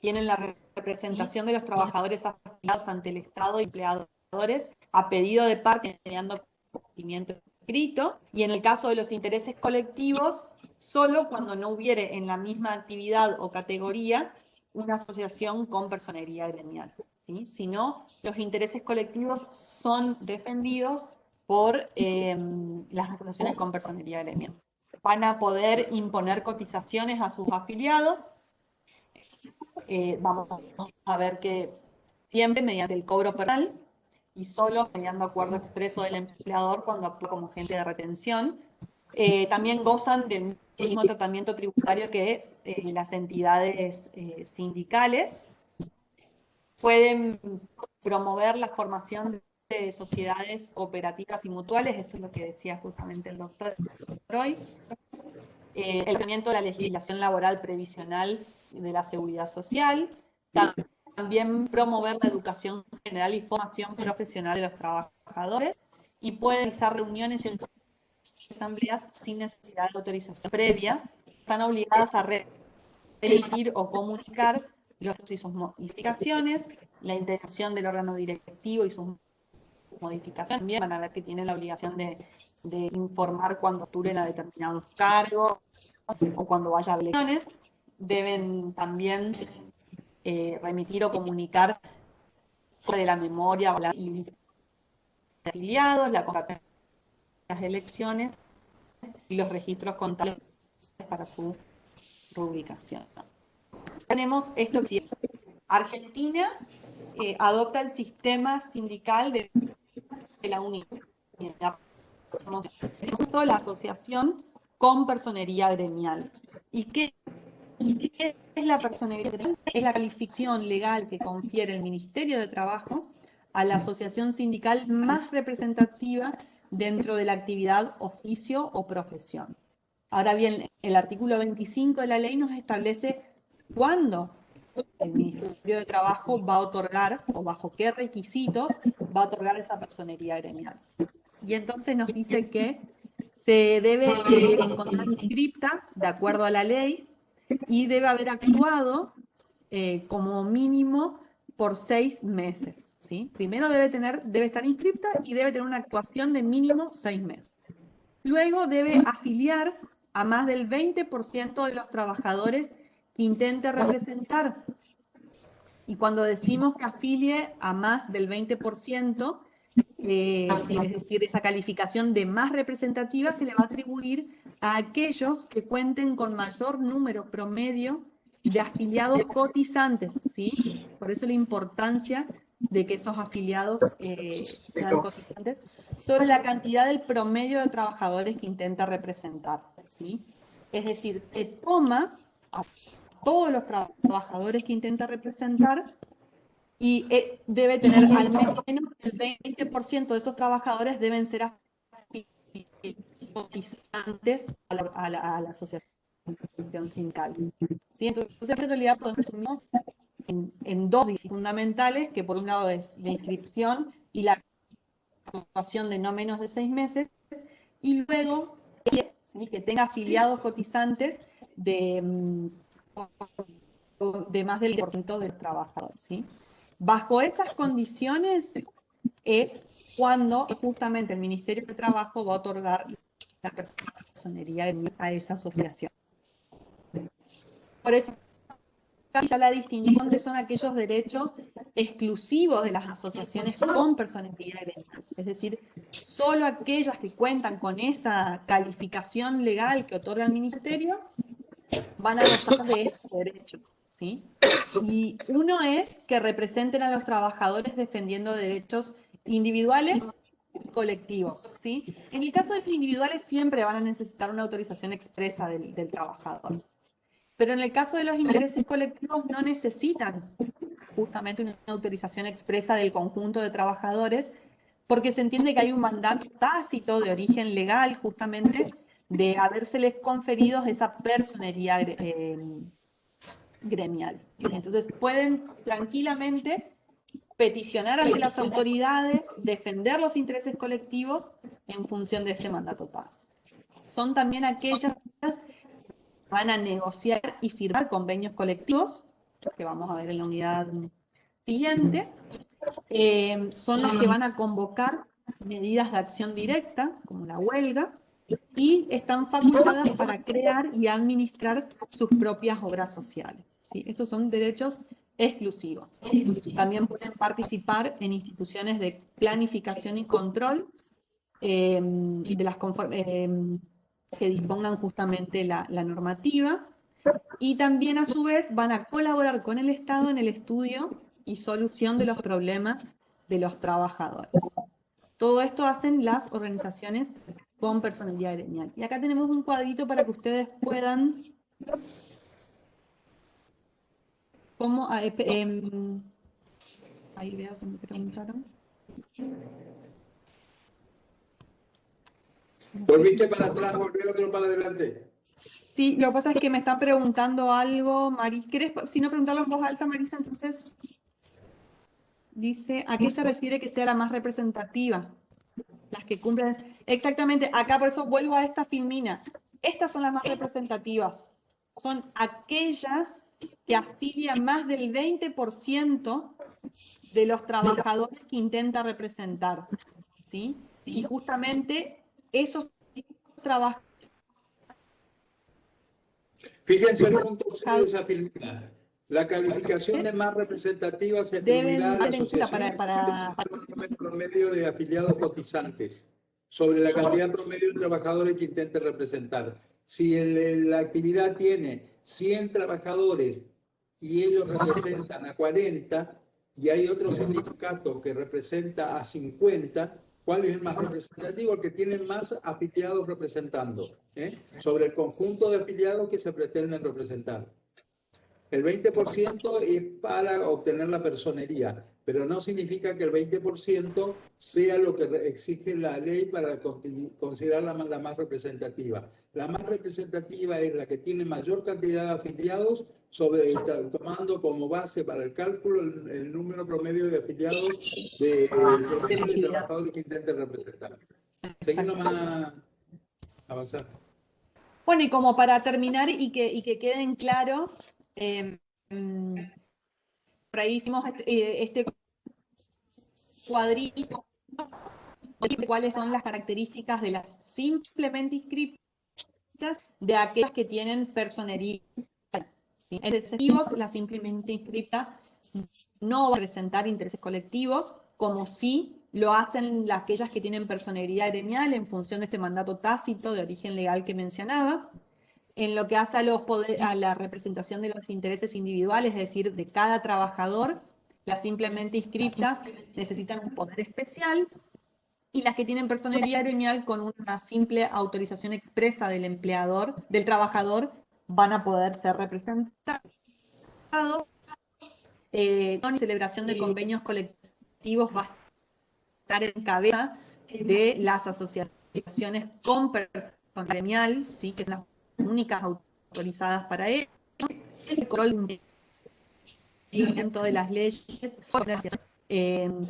Tienen la representación de los trabajadores afiliados ante el Estado y empleadores a pedido de parte, mediando consentimiento escrito, y en el caso de los intereses colectivos, solo cuando no hubiere en la misma actividad o categoría una asociación con personería gremial, ¿sí? Si no, los intereses colectivos son defendidos por las asociaciones con personería gremial. Van a poder imponer cotizaciones a sus afiliados. Vamos a ver que siempre mediante el cobro personal y solo mediante acuerdo expreso del empleador cuando actúa como agente de retención. También gozan del mismo tratamiento tributario que las entidades sindicales. Pueden promover la formación de sociedades cooperativas y mutuales, esto es lo que decía justamente el doctor hoy. El cumplimiento de la legislación laboral previsional de la seguridad social, también promover la educación general y formación profesional de los trabajadores, y puede realizar reuniones y asambleas sin necesidad de autorización previa. Están obligadas a remitir o comunicar los y sus modificaciones, la interacción del órgano directivo y sus modificaciones. También van a ver que tienen la obligación de informar cuando actuen a determinados cargos o cuando vaya a elecciones. Deben también remitir o comunicar de la memoria y afiliados, la convocatoria de las elecciones y los registros contables para su rubricación. Tenemos esto que Argentina adopta el sistema sindical de la unidad, la asociación con personería gremial. ¿Y qué es la personería gremial? Es la calificación legal que confiere el Ministerio de Trabajo a la asociación sindical más representativa dentro de la actividad, oficio o profesión. Ahora bien, el artículo 25 de la ley nos establece cuándo el Ministerio de Trabajo va a otorgar o bajo qué requisitos va a otorgar esa personería gremial. Y entonces nos dice que se debe encontrar inscripta de acuerdo a la ley y debe haber actuado como mínimo por 6 meses. ¿Sí? Primero debe estar inscripta y debe tener una actuación de mínimo 6 meses. Luego debe afiliar a más del 20% de los trabajadores que intente representar. Y cuando decimos que afilie a más del 20%, es decir, esa calificación de más representativa se le va a atribuir a aquellos que cuenten con mayor número promedio de afiliados cotizantes, ¿sí? Por eso la importancia de que esos afiliados sean cotizantes sobre la cantidad del promedio de trabajadores que intenta representar, ¿sí? Es decir, se toma a todos los trabajadores que intenta representar y debe tener al menos el 20% de esos trabajadores deben ser cotizantes a la asociación sindical. ¿Sí? Entonces, en realidad podemos resumir en dos fundamentales, que por un lado es la inscripción y la actuación de no menos de 6 meses, y luego ¿sí? que tenga afiliados cotizantes de más del 10% del trabajador. ¿Sí? Bajo esas condiciones es cuando justamente el Ministerio de Trabajo va a otorgar la personería a esa asociación. Por eso ya la distinción de son aquellos derechos exclusivos de las asociaciones con personería gremial. Es decir, solo aquellas que cuentan con esa calificación legal que otorga el Ministerio van a gozar de estos derechos. ¿Sí? Y uno es que representen a los trabajadores defendiendo derechos individuales colectivos, ¿sí? En el caso de los individuales siempre van a necesitar una autorización expresa del trabajador. Pero en el caso de los intereses colectivos no necesitan justamente una autorización expresa del conjunto de trabajadores, porque se entiende que hay un mandato tácito de origen legal, justamente, de habérseles conferido esa personería gremial. Entonces pueden tranquilamente peticionar ante las autoridades, defender los intereses colectivos en función de este mandato tácito. Son también aquellas que van a negociar y firmar convenios colectivos, que vamos a ver en la unidad siguiente. Son los que van a convocar medidas de acción directa, como la huelga, y están facultadas para crear y administrar sus propias obras sociales, ¿sí? Estos son derechos exclusivos. También pueden participar en instituciones de planificación y control de las que dispongan justamente la normativa, y también a su vez van a colaborar con el Estado en el estudio y solución de los problemas de los trabajadores. Todo esto hacen las organizaciones con personalidad gremial. Y acá tenemos un cuadrito para que ustedes puedan... ahí veo que me preguntaron. ¿Volviste para atrás, volví otro para adelante? Sí, lo que pasa es que me están preguntando algo, Marisa. ¿Querés, si no preguntarlo en voz alta, Marisa, entonces? Dice, ¿a qué se refiere que sea la más representativa? Las que cumplen... Exactamente, acá por eso vuelvo a esta filmina. Estas son las más representativas. Son aquellas que afilian más del 20% de los trabajadores que intenta representar, ¿sí? Y justamente esos trabajadores... Fíjense el punto de esa filmina. La calificación de más representativa se atribuirá a la asociación el promedio de afiliados cotizantes sobre la cantidad promedio de trabajadores que intente representar. Si la actividad tiene 100 trabajadores y ellos representan a 40 y hay otro sindicato que representa a 50, ¿cuál es el más representativo? El que tiene más afiliados representando, sobre el conjunto de afiliados que se pretenden representar. El 20% es para obtener la personería, pero no significa que el 20% sea lo que exige la ley para considerarla la más representativa. La más representativa es la que tiene mayor cantidad de afiliados, tomando como base para el cálculo el número promedio de afiliados de trabajadores que intenten representar. Seguimos más avanzar. Bueno, y como para terminar y que queden claros, por ahí hicimos este cuadrito de cuáles son las características de las simplemente inscriptas de aquellas que tienen personería. En excesivos, la simplemente inscripta no va a presentar intereses colectivos, como sí lo hacen aquellas que tienen personería gremial en función de este mandato tácito de origen legal que mencionaba. En lo que hace a la representación de los intereses individuales, es decir, de cada trabajador, las simplemente inscriptas necesitan un poder especial, y las que tienen personería gremial con una simple autorización expresa del trabajador, van a poder ser representados. Con celebración de convenios colectivos va a estar en cabeza de las asociaciones con personería gremial, ¿sí? Que son las únicas autorizadas para ello. El control de las leyes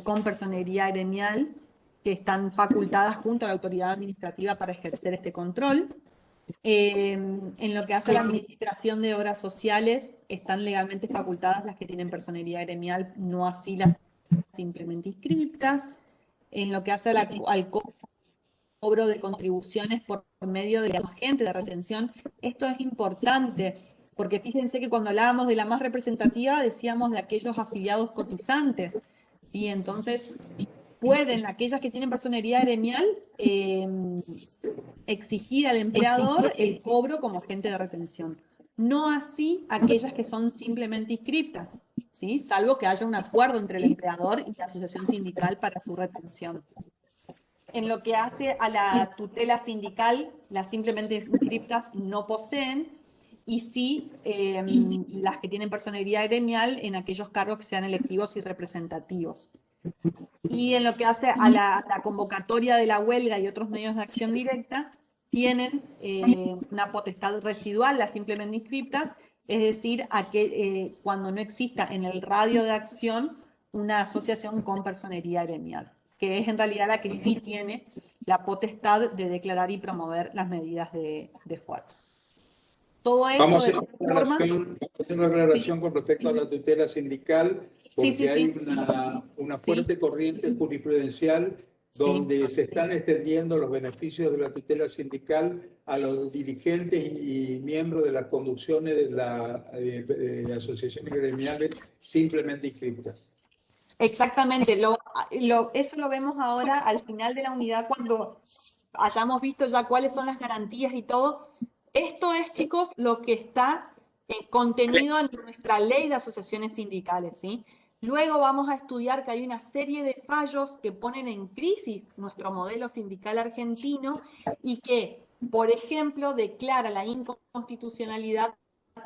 con personería gremial que están facultadas junto a la autoridad administrativa para ejercer este control. En lo que hace a la administración de obras sociales, están legalmente facultadas las que tienen personería gremial, no así las simplemente inscriptas. En lo que hace al cobro de contribuciones por medio de la agente de retención, esto es importante, porque fíjense que cuando hablábamos de la más representativa, decíamos de aquellos afiliados cotizantes, ¿sí? Entonces, pueden aquellas que tienen personería gremial exigir al empleador el cobro como agente de retención. No así aquellas que son simplemente inscriptas, ¿sí? Salvo que haya un acuerdo entre el empleador y la asociación sindical para su retención. En lo que hace a la tutela sindical, las simplemente inscriptas no poseen, y sí las que tienen personería gremial en aquellos cargos que sean electivos y representativos. Y en lo que hace a la convocatoria de la huelga y otros medios de acción directa, tienen una potestad residual, las simplemente inscriptas, es decir, cuando no exista en el radio de acción una asociación con personería gremial, que es en realidad la que sí tiene la potestad de declarar y promover las medidas de fuerza. Todo esto Vamos a de hacer todas formas, una aclaración con respecto a la tutela sindical, porque sí. hay una fuerte corriente jurisprudencial donde se están extendiendo los beneficios de la tutela sindical a los dirigentes y miembros de las conducciones de las asociaciones gremiales simplemente inscriptas. Exactamente, eso lo vemos ahora al final de la unidad cuando hayamos visto ya cuáles son las garantías y todo. Esto es, chicos, lo que está contenido en nuestra ley de asociaciones sindicales, ¿sí? Luego vamos a estudiar que hay una serie de fallos que ponen en crisis nuestro modelo sindical argentino y que, por ejemplo, declara la inconstitucionalidad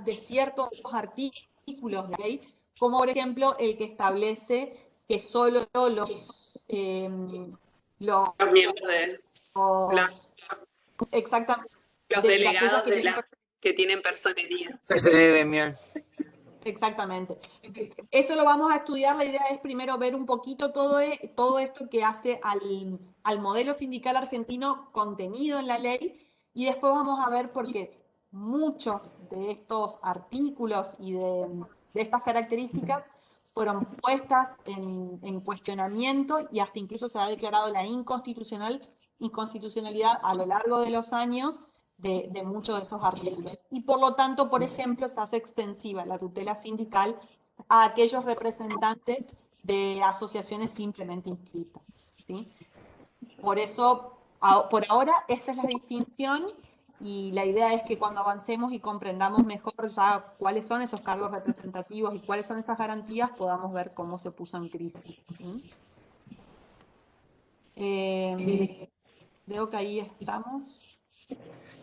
de ciertos artículos de ley, como por ejemplo el que establece que solo los miembros de exactamente los de delegados aquellas que tienen que tienen personería. Personería gremial. exactamente. Eso lo vamos a estudiar. La idea es primero ver un poquito todo esto que hace al modelo sindical argentino contenido en la ley, y después vamos a ver por qué muchos de estos artículos y de estas características fueron puestas en cuestionamiento y hasta incluso se ha declarado la inconstitucionalidad a lo largo de los años de muchos de estos artículos. Y por lo tanto, por ejemplo, se hace extensiva la tutela sindical a aquellos representantes de asociaciones simplemente inscritas, ¿sí? Por eso, por ahora, esta es la distinción, y la idea es que cuando avancemos y comprendamos mejor ya cuáles son esos cargos representativos y cuáles son esas garantías, podamos ver cómo se puso en crisis, ¿sí? Veo que ahí estamos.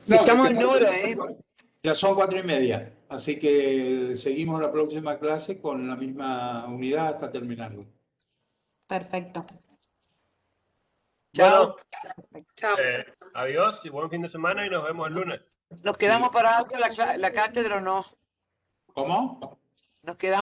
No, Estamos en hora, ¿eh? Ya son 4:30, así que seguimos la próxima clase con la misma unidad hasta terminarlo. Perfecto. Chao. Chao. Adiós y buen fin de semana y nos vemos el lunes. ¿Nos quedamos para algo la cátedra o no? ¿Cómo? Nos quedamos.